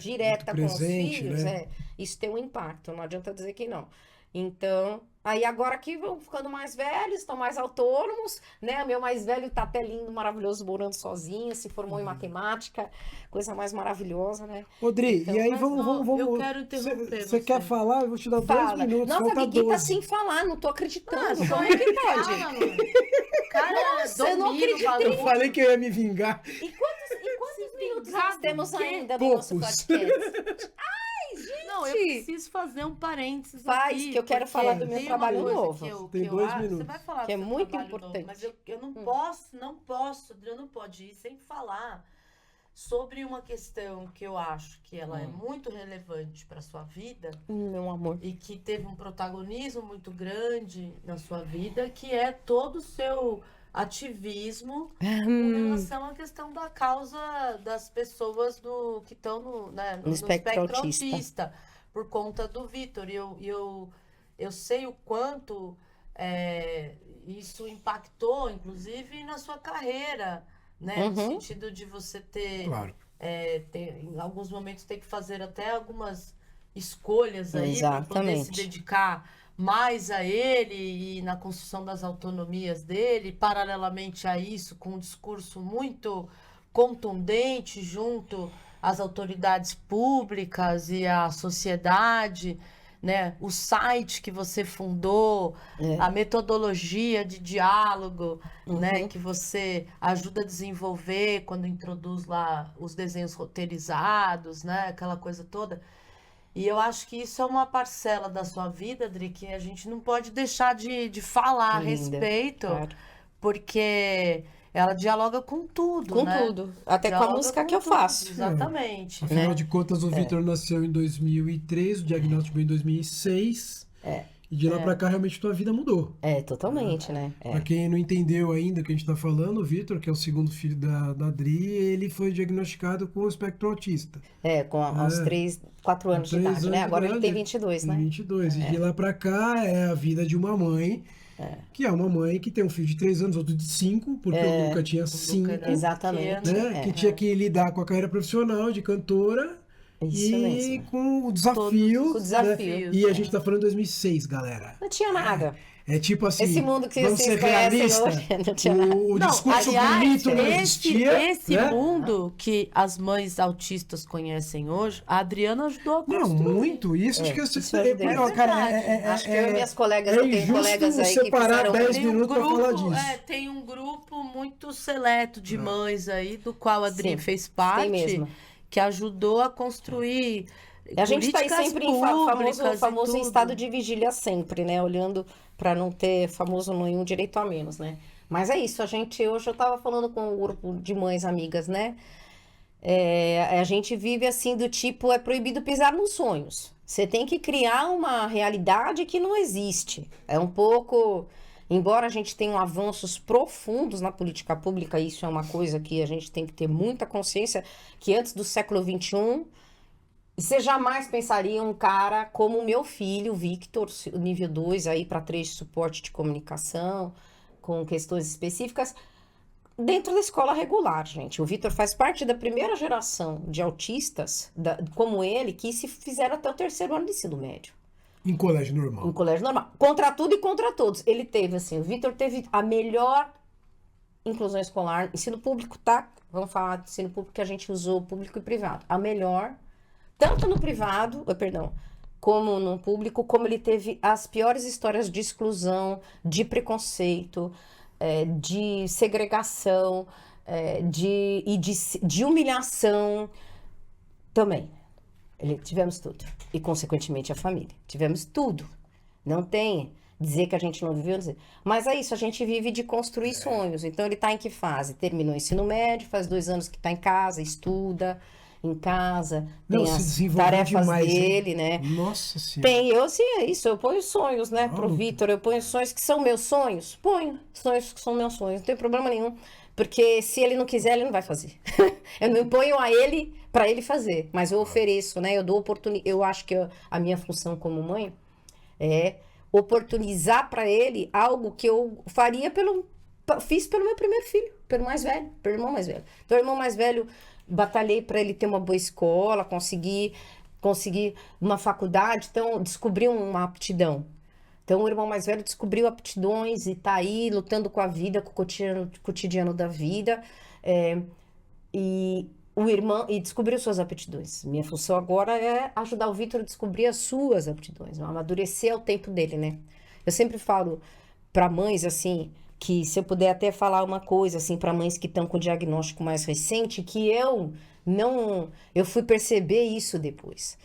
direta muito com os presente, filhos, né? isso tem um impacto. Não adianta dizer que não. Então, aí agora que vão ficando mais velhos, estão mais autônomos, né? O meu mais velho tá até lindo, maravilhoso, morando sozinho, se formou em matemática, coisa mais maravilhosa, né? Rodri, Então, e aí mas, vamos. eu quero interromper Você quer você. falar? Eu vou te dar 2 Fala. minutos. Nossa, Falta ninguém tá 12. sem falar, não tô acreditando. Só Como que ele pode? fala, mano. Cara, Nossa, eu não domino acreditei. falando. Eu falei que eu ia me vingar. E quantos minutos nós Obrigado, temos quê? ainda do nosso Poucos. podcast? Não, eu preciso fazer um parênteses Faz, aqui, que eu quero porque falar do meu tem trabalho uma coisa novo. que eu- Tem que eu 2 acho- minutos. Você vai falar Que é do seu muito trabalho importante. novo, mas eu não posso, Adriano, não pode ir sem falar sobre uma questão que eu acho que ela é muito relevante para sua vida Meu amor. e que teve um protagonismo muito grande na sua vida, que é todo o seu ativismo com relação à questão da causa das pessoas que estão no espectro autista. autista, por conta do Vitor. E eu sei o quanto isso impactou, inclusive, na sua carreira, né? No sentido de você ter, Claro. em alguns momentos, ter que fazer até algumas escolhas aí para poder se Exatamente. dedicar mais a ele e na construção das autonomias dele, paralelamente a isso, com um discurso muito contundente junto às autoridades públicas e à sociedade, né? O site que você fundou, a metodologia de diálogo, né? Que você ajuda a desenvolver quando introduz lá os desenhos roteirizados, né? Aquela coisa toda. E eu acho que isso é uma parcela da sua vida, Adri, que a gente não pode deixar de falar a Linda, respeito, claro. porque ela dialoga com tudo, Com né? tudo. Até com a Dialoga música com que eu tudo, faço. Exatamente. Afinal de contas, o Vitor nasceu em 2003, o diagnóstico veio em 2006. E de lá pra cá, realmente, tua vida mudou. Totalmente, né? Pra quem não entendeu ainda o que a gente tá falando, o Vitor, que é o segundo filho da Adri, ele foi diagnosticado com o espectro autista. Com aos 4 anos de 3 idade, né? anos de Agora ele idade. tem 22, Tem né? 22. E de lá pra cá é a vida de uma mãe, que é uma mãe que tem um filho de 3 anos, outro de 5, porque o Luca tinha 5, era Exatamente. né? Que tinha que lidar com a carreira profissional de cantora. Isso e mesmo. com o desafio. Com o desafio. Né? E a gente tá falando em 2006, galera. Não tinha nada. É tipo assim. Esse mundo que vamos vocês ser conhecem realista. hoje, não tinha nada. O Não, discurso aliás, bonito não existia. esse né? mundo que as mães autistas conhecem hoje, a Adriana ajudou a Não, construir. muito. Isso acho que isso é verdade. não, cara, Acho que eu e minhas colegas, eu tenho injusto colegas aí que separar fizeram... 10 Tem um minutos pra falar disso. tem um grupo muito seleto de mães aí, do qual a Adri Sim, fez tem parte, mesmo. que ajudou a construir A gente tá aí políticas sempre em públicas e famoso em tudo. estado de vigília sempre, né? Olhando para não ter famoso nenhum direito a menos, né? Mas é isso, hoje eu tava falando com um grupo de mães amigas, né? A gente vive assim do tipo, é proibido pisar nos sonhos. Você tem que criar uma realidade que não existe. É um pouco... Embora a gente tenha avanços profundos na política pública, isso é uma coisa que a gente tem que ter muita consciência, que antes do século XXI, você jamais pensaria um cara como o meu filho, Victor, nível 2, aí para 3 de suporte de comunicação, com questões específicas, dentro da escola regular, gente. O Vitor faz parte da primeira geração de autistas, como ele, que se fizeram até o 3º ano de ensino médio. Em colégio normal. Em colégio normal. Contra tudo e contra todos. Ele teve, assim, o Vitor teve a melhor inclusão escolar, ensino público, tá? Vamos falar de ensino público que a gente usou público e privado. A melhor, tanto no privado, como no público, como ele teve as piores histórias de exclusão, de preconceito, de segregação, de humilhação também. Tivemos tudo. E, consequentemente, a família. Tivemos tudo. Não tem dizer que a gente não viveu, dizer. Mas é isso, a gente vive de construir sonhos. Então, ele está em que fase? Terminou o ensino médio, faz 2 anos que está em casa, estuda em casa, Não, tem se as tarefas demais, dele, hein? né? Nossa Senhora. Eu, assim, é isso, eu ponho sonhos, né, pro Vitor, eu ponho sonhos que são meus sonhos, ponho sonhos que são meus sonhos, não tem problema nenhum, porque se ele não quiser, ele não vai fazer. Eu não imponho a ele para ele fazer, mas eu ofereço, né, eu dou oportunidade, eu acho que a minha função como mãe é oportunizar para ele algo que eu fiz pelo meu primeiro filho, pelo mais velho, pelo irmão mais velho. Então, o irmão mais velho, batalhei para ele ter uma boa escola, conseguir uma faculdade, então descobri uma aptidão. Então o irmão mais velho descobriu aptidões e tá aí lutando com a vida, com o cotidiano da vida, e descobriu suas aptidões. Minha função agora é ajudar o Vitor a descobrir as suas aptidões, amadurecer ao tempo dele, né? Eu sempre falo para mães assim, que se eu puder até falar uma coisa assim para mães que estão com diagnóstico mais recente, que eu fui perceber isso depois.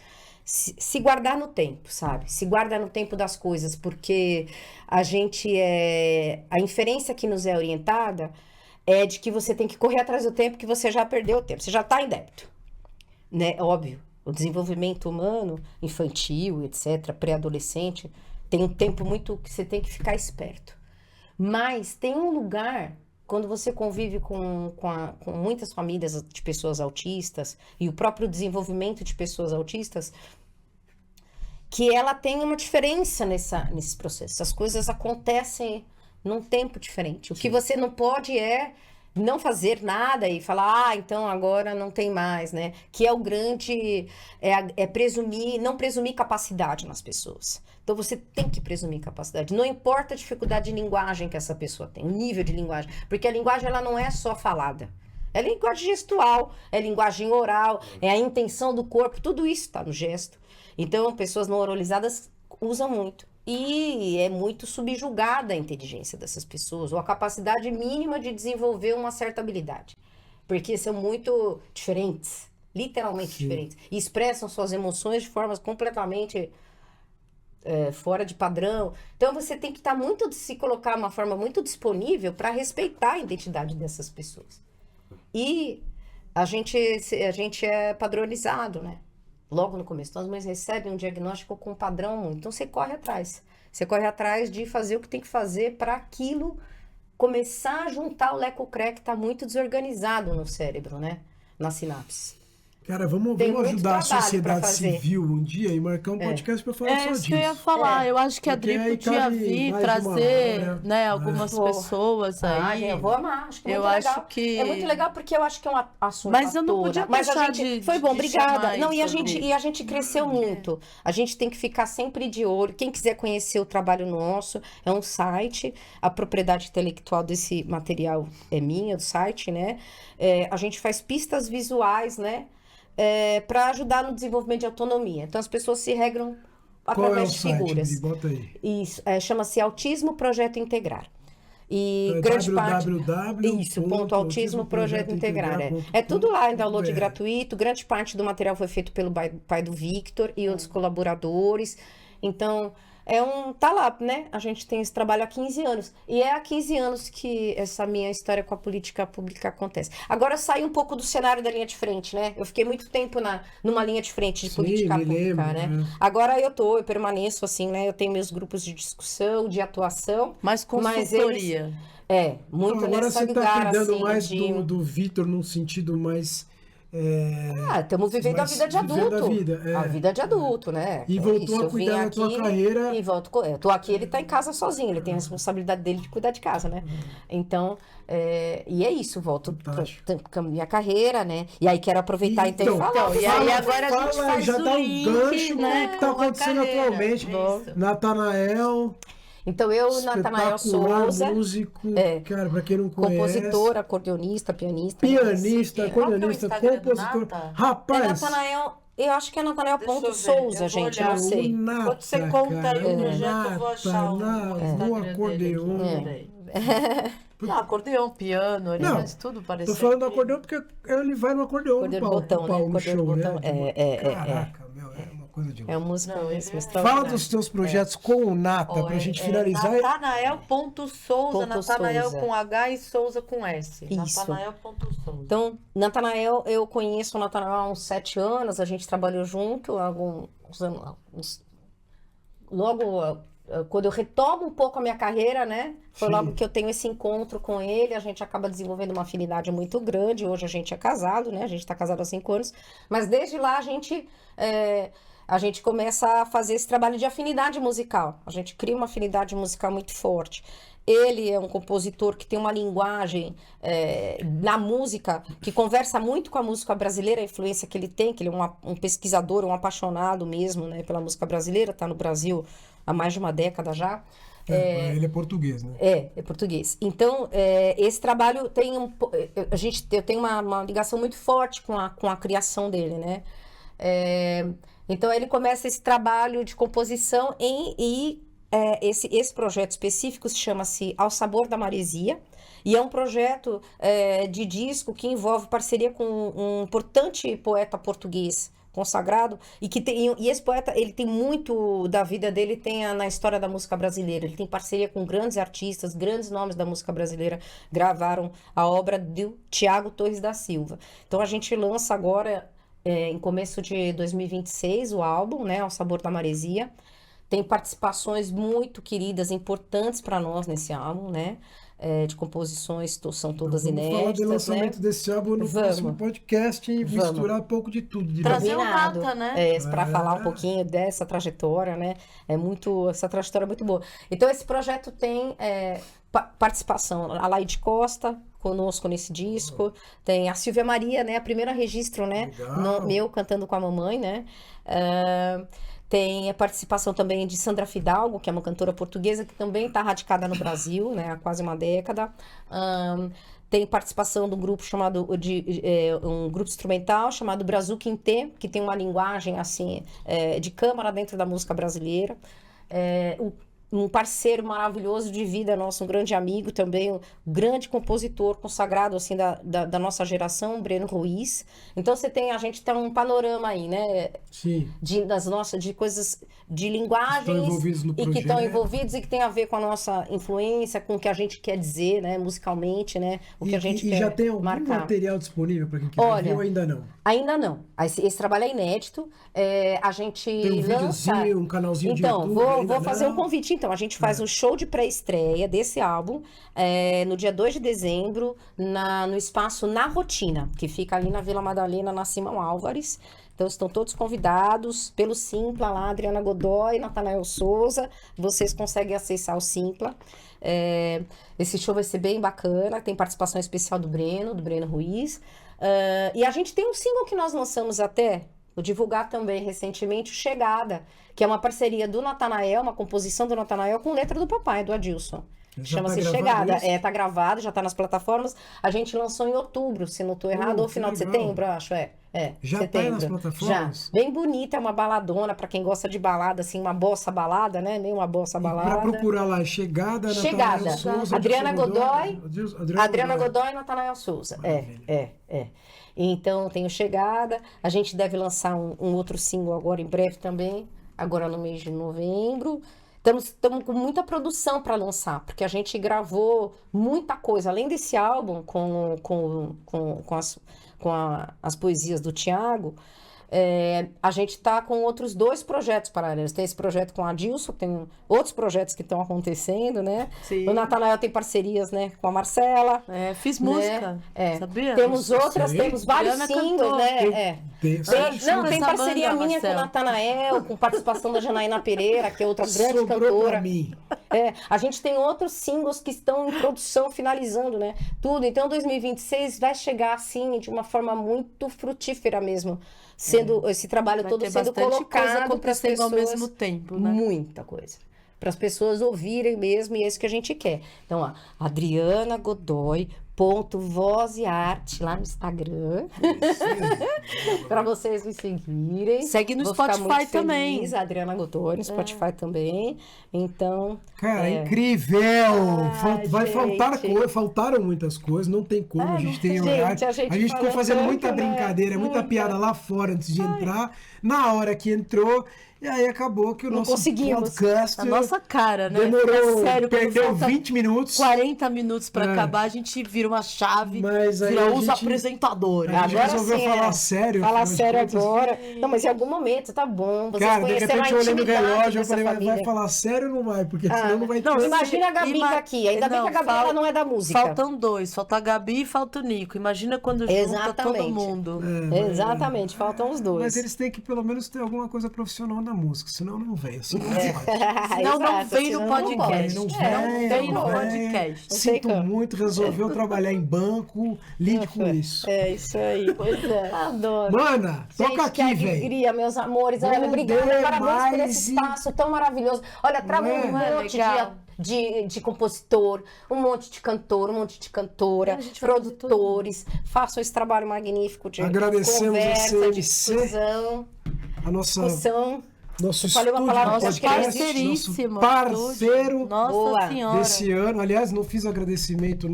Se guardar no tempo, sabe? Se guardar no tempo das coisas, porque a inferência que nos é orientada é de que você tem que correr atrás do tempo que você já perdeu o tempo, você já está em débito, né? Óbvio, o desenvolvimento humano, infantil, etc., pré-adolescente, tem um tempo muito que você tem que ficar esperto. Mas tem um lugar, quando você convive com muitas famílias de pessoas autistas e o próprio desenvolvimento de pessoas autistas, que ela tem uma diferença nesse processo. As coisas acontecem num tempo diferente. O que você não pode é não fazer nada e falar, então agora não tem mais, né? Que é o grande, não presumir capacidade nas pessoas. Então você tem que presumir capacidade. Não importa a dificuldade de linguagem que essa pessoa tem, o nível de linguagem, porque a linguagem ela não é só falada. É linguagem gestual, é linguagem oral, é a intenção do corpo, tudo isso está no gesto. Então pessoas não oralizadas usam muito. E é muito subjugada a inteligência dessas pessoas, ou a capacidade mínima de desenvolver uma certa habilidade. Porque são muito diferentes, literalmente diferentes. E expressam suas emoções de formas completamente fora de padrão. Então você tem que se colocar de uma forma muito disponível para respeitar a identidade dessas pessoas. E a gente é padronizado, né? Logo no começo. Então, as mães recebem um diagnóstico com um padrão, então você corre atrás. Você corre atrás de fazer o que tem que fazer para aquilo começar a juntar o leco-cré que está muito desorganizado no cérebro, né? Na sinapse. Cara, vamos ajudar a sociedade civil um dia e marcar um podcast para falar só disso. É isso que eu ia falar. Eu acho que a Dri podia vir trazer, né, algumas pessoas aí. Eu vou amar. Acho que é muito legal. Acho que... É muito legal porque eu acho que é um assunto. Mas eu não podia deixar foi bom, obrigada. Não, e a gente cresceu muito. A gente tem que ficar sempre de olho. Quem quiser conhecer o trabalho nosso, é um site. A propriedade intelectual desse material é minha, do site, né? A gente faz pistas visuais, né? Para ajudar no desenvolvimento de autonomia. Então as pessoas se regram através de figuras. Site? Bota aí. Isso, chama-se Autismo Projeto Integrar. E grande Autismo Projeto Integrar. É tudo lá em download gratuito. Grande parte do material foi feito pelo pai do Victor e outros colaboradores. Então, tá lá, né? A gente tem esse trabalho há 15 anos. E é há 15 anos que essa minha história com a política pública acontece. Agora eu saí um pouco do cenário da linha de frente, né? Eu fiquei muito tempo numa linha de frente de política pública, né? Agora eu permaneço assim, né? Eu tenho meus grupos de discussão, de atuação. Mas consultoria. Muito agora nessa você lugar, tá cuidando assim, mais do Vitor num sentido mais Estamos vivendo a Mas vida de vivendo adulto. a vida, é. A vida de adulto, né? E É voltou isso, a eu vim cuidar da tua aqui carreira. E volto, eu tô aqui, ele tá em casa sozinho, ele tem a responsabilidade dele de cuidar de casa, né? Então, e é isso, volto Fantástico. com a minha carreira, né? E aí quero aproveitar então, e falar. Então, e aí agora a gente fala, faz já o dá um link, gancho né, com o que tá com a acontecendo carreira. atualmente. Isso. Natanael, Então, eu, Natanael espetacular Souza, músico, cara, pra quem não compositor, conhece. acordeonista, pianista. Pianista, Qual que é o acordeonista, Instagram do compositor. Nata? É Rapaz, Natanael, eu acho que é Deixa eu ver, Natanael.souza, eu vou gente, olhar. não sei. Enquanto você Nata, conta aí cara, o projeto, eu vou achar o no Instagram acordeon. dele aqui. Peraí. Não, acordeão, piano, ele Não, faz tudo Tô parecido. falando do acordeão porque ele vai no acordeão no Acordeão palco, de botão, né? no Acordeão show, de né? botão. Caraca, meu, é uma coisa de É louco. uma música Não, mesmo, ele é- extraordinária. Fala dos teus projetos com o Nata, Ó, pra gente é finalizar. Natanael.souza, Ponto Natanael Souza. com H e Souza com S. Isso. Natanael.souza. Então, Natanael, eu conheço o Natanael há uns 7 anos, a gente trabalhou junto há alguns anos. Logo, quando eu retomo um pouco a minha carreira, né? Foi Sim. logo que eu tenho esse encontro com ele, a gente acaba desenvolvendo uma afinidade muito grande. Hoje a gente é casado, né? A gente tá casado há 5 anos, mas desde lá a gente começa a fazer esse trabalho de afinidade musical. A gente cria uma afinidade musical muito forte. Ele é um compositor que tem uma linguagem na música que conversa muito com a música brasileira, a influência que ele tem, que ele é um pesquisador, um apaixonado mesmo, né, pela música brasileira, está no Brasil há mais de uma década já. Ele é português, né? É português. Então, esse trabalho tem eu tenho uma ligação muito forte com a criação dele, né? Então, ele começa esse trabalho de composição esse projeto específico chama-se Ao Sabor da Maresia, e é um projeto de disco que envolve parceria com um importante poeta português consagrado, e esse poeta, ele tem muito da vida dele, na história da música brasileira. Ele tem parceria com grandes artistas, grandes nomes da música brasileira, gravaram a obra do Tiago Torres da Silva. Então a gente lança agora, em começo de 2026, o álbum, né, Ao Sabor da Maresia. Tem participações muito queridas, importantes para nós nesse álbum, né? De composições, são todas Vamos falar inéditas, do lançamento né? desse álbum no Vamos. próximo podcast e misturar um pouco de tudo. Trazer o Combinado. Nata, né? Para falar um pouquinho dessa trajetória, né? Essa trajetória é muito boa. Então, esse projeto tem participação. A Laide Costa conosco nesse disco. Tem a Silvia Maria, né? A primeira registro, né? Legal. Meu cantando com a mamãe, né? Tem a participação também de Sandra Fidalgo, que é uma cantora portuguesa que também está radicada no Brasil, né, há quase uma década. Tem participação de um grupo um grupo instrumental chamado Brasil Quintet, que tem uma linguagem assim de câmara dentro da música brasileira. Um parceiro maravilhoso de vida nosso, um grande amigo também, um grande compositor consagrado assim da nossa geração, Breno Ruiz. Então a gente tem um panorama aí, né? Sim. De coisas, de linguagens e que estão envolvidos e que tem a ver com a nossa influência, com o que a gente quer dizer, né? Musicalmente, né? O que a gente quer já tem algum marcar. material disponível para quem quiser ver ou ainda não? Ainda não. Esse trabalho é inédito. A gente Tem videozinho, um canalzinho de YouTube? Então, vou fazer um convite. Então, a gente faz um show de pré-estreia desse álbum no dia 2 de dezembro, no espaço Na Rotina, que fica ali na Vila Madalena, na Simão Álvares. Então, estão todos convidados pelo Simpla, lá, Adriana Godoy, Natanael Souza. Vocês conseguem acessar o Simpla. Esse show vai ser bem bacana. Tem participação especial do Breno Ruiz. E a gente tem um single que nós lançamos vou divulgar também recentemente, o Chegada, que é uma parceria do Natanael, uma composição do Natanael com letra do papai, do Adilson. Chama-se Chegada. Tá gravado, já tá nas plataformas. A gente lançou em outubro, se não tô errado, ou final de setembro, acho, Já setembro. tá nas plataformas? Já. Bem bonita, é uma baladona, pra quem gosta de balada, assim, uma bossa balada, né? Meio uma bossa balada. Pra procurar lá, Chegada. Souza, Adriana Godoy, Adriana Godoy. Godoy e Natanael Souza. Então, tem o Chegada. A gente deve lançar um outro single agora em breve também, agora no mês de novembro. Estamos com muita produção para lançar, porque a gente gravou muita coisa, além desse álbum com as poesias do Tiago. a gente tá com outros 2 projetos paralelos. Tem esse projeto com a Adilson, tem outros projetos que estão acontecendo, né? Sim. O Natanael tem parcerias, né, com a Marcela. Fiz né? música, sabia? Temos outras, Sim. temos vários Diana singles, cantou. né? Tem essa parceria banda, minha com o Marcelo. Natanael, com participação da Janaína Pereira, que é outra grande Sobrou cantora. pra mim. A gente tem outros singles que estão em produção, finalizando, né? Tudo. Então, 2026 vai chegar, assim, de uma forma muito frutífera mesmo. Sendo esse trabalho Vai todo ter sendo bastante coisa colocado para as acontecendo pessoas. ao mesmo tempo, né? Muita coisa. Para as pessoas ouvirem mesmo, e é isso que a gente quer. Então, ó, Adriana Godoy, voz e arte lá no Instagram. Para vocês me seguirem. Segue no Vou ficar Spotify muito também. feliz, a Adriana Godoy no Spotify também. Então, Cara, incrível! Vai faltar gente. coisa, faltaram muitas coisas, não tem como, a gente tem gente, horário. a gente ficou falou fazendo tanto, muita né? brincadeira, muita Muita. piada lá fora antes de entrar. Na hora que entrou, e aí acabou que o Não nosso conseguimos. podcast A nossa cara, né? demorou, Sério, quando perdeu falta 20 minutos. 40 minutos pra É. acabar, a gente vira uma chave, Mas aí vira a os gente- apresentadores. A gente Agora resolveu sim, falar sério. Falar afinal de sério contas. agora. Não, mas em algum momento tá bom. Vocês Cara, de conheceram repente a eu olhei no intimidade relógio e dessa falei, vai família. falar sério ou não vai? Porque senão não vai ter. não, Imagina a Gabi Ima- tá aqui. Ainda bem Não, que a Gabi fal- ela não é da música. Faltam 2, falta a Gabi e falta o Nico. Imagina quando junta Exatamente. todo mundo. Exatamente, faltam os dois. Mas eles têm que pelo menos ter alguma coisa profissional na música, senão não vem. Senão não vai. Senão não Exato, vem senão no não podcast. Não pode. vem, no não vem. podcast. Não tem Sinto como. muito, resolveu trabalhar em banco, lide com isso. É isso aí. Pois é. Adoro. Mana, toca Gente, que aqui, velho. alegria, meus amores. Bom Olha, obrigada, parabéns por demais esse e- espaço tão maravilhoso. Olha, trago Não é? um Não é monte legal? de compositor, um monte de cantor, um monte de cantora, A gente vai fazer produtores. Façam esse trabalho magnífico de Agradecemos a conversa, de CMC. discussão. A nossa, discussão. nosso falei uma estúdio palavra de nossa, podcast, parceiríssimo. nosso parceiro Nossa Boa. Senhora. desse ano. Aliás, não fiz agradecimento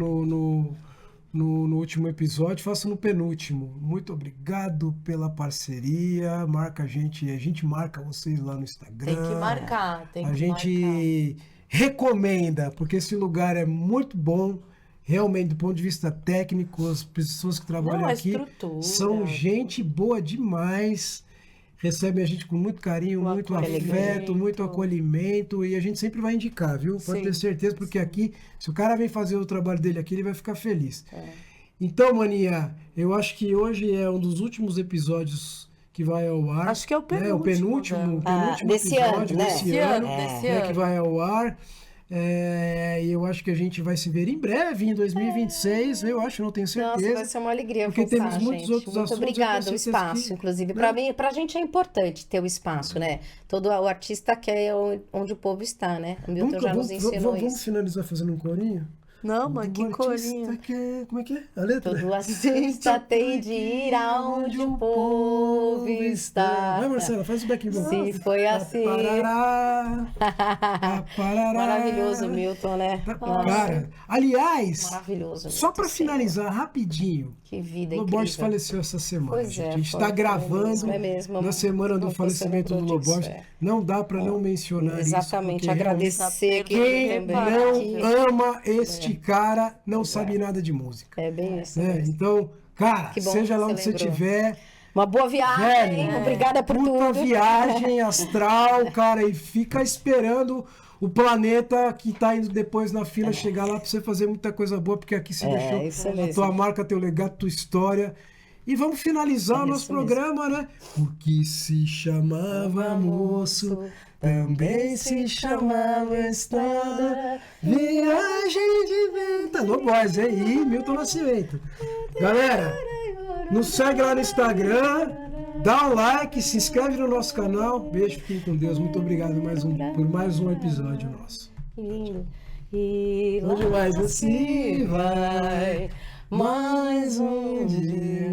no último episódio, faço no penúltimo. Muito obrigado pela parceria. Marca a gente marca vocês lá no Instagram. Tem que marcar, tem que A gente recomenda, porque esse lugar é muito bom, realmente, do ponto de vista técnico, as pessoas que trabalham Não, a aqui estrutura. são gente boa demais, recebem a gente com muito carinho, Com muito acolhimento. afeto, muito acolhimento, e a gente sempre vai indicar, viu? Pode Sim, ter certeza, porque aqui, se o cara vem fazer o trabalho dele aqui, ele vai ficar feliz. É. Então, Maninha, eu acho que hoje é um dos últimos episódios que vai ao ar. Acho que é o né? penúltimo. O penúltimo, Ah, desse episódio ano, né? desse Desse ano, ano, desse né, que ano. vai ao ar. E eu acho que a gente vai se ver em breve, em 2026, eu acho, não tenho Nossa, vai certeza. ser uma alegria Porque voltar, temos muitos gente. outros Muito assuntos, eu obrigada tenho o certeza espaço, que, inclusive. né? Pra gente é importante ter o espaço, né? Todo o artista quer onde o povo está, né? O Milton já nos ensinou vamos isso. finalizar fazendo um corinho? Não, mas que Todo artista corinho. quer- Como é que é? A letra? Todo artista tem de ir aonde o povo está. Vai, Marcela, faz o back vocal. Se foi assim. Parará, parará. Maravilhoso, Milton, né? Nossa, Cara, aliás, maravilhoso. só Milton, para sério. finalizar rapidinho, Que vida o incrível. Loborges faleceu essa semana. Pois gente. é, A gente foi, está foi gravando mesmo, é mesmo. na semana do Não falecimento do lembrou disso, Loborges. é. Não dá para não mencionar Exatamente, isso. porque agradecer Quem quem Quem também não aqui. ama este cara não sabe nada de música. É bem isso. Né? mesmo. Então, cara, Que bom seja que lá você onde você lembrou. estiver, Uma boa viagem, velho, obrigada por puta tudo. viagem astral, cara, e fica esperando o planeta que tá indo depois na fila chegar lá pra você fazer muita coisa boa, porque aqui você deixou isso a mesmo. tua marca, teu legado, tua história. E vamos finalizar o nosso isso mesmo. programa, né? O que se chamava moço também se chamava estrada, viagem de vento. Alô, boys, aí, Milton Nascimento. Galera, nos segue lá no Instagram, dá um like, se inscreve no nosso canal. Beijo, fiquem com Deus. Muito obrigado por mais um episódio nosso. Que lindo. E Onde lá mais se vai mais um dia.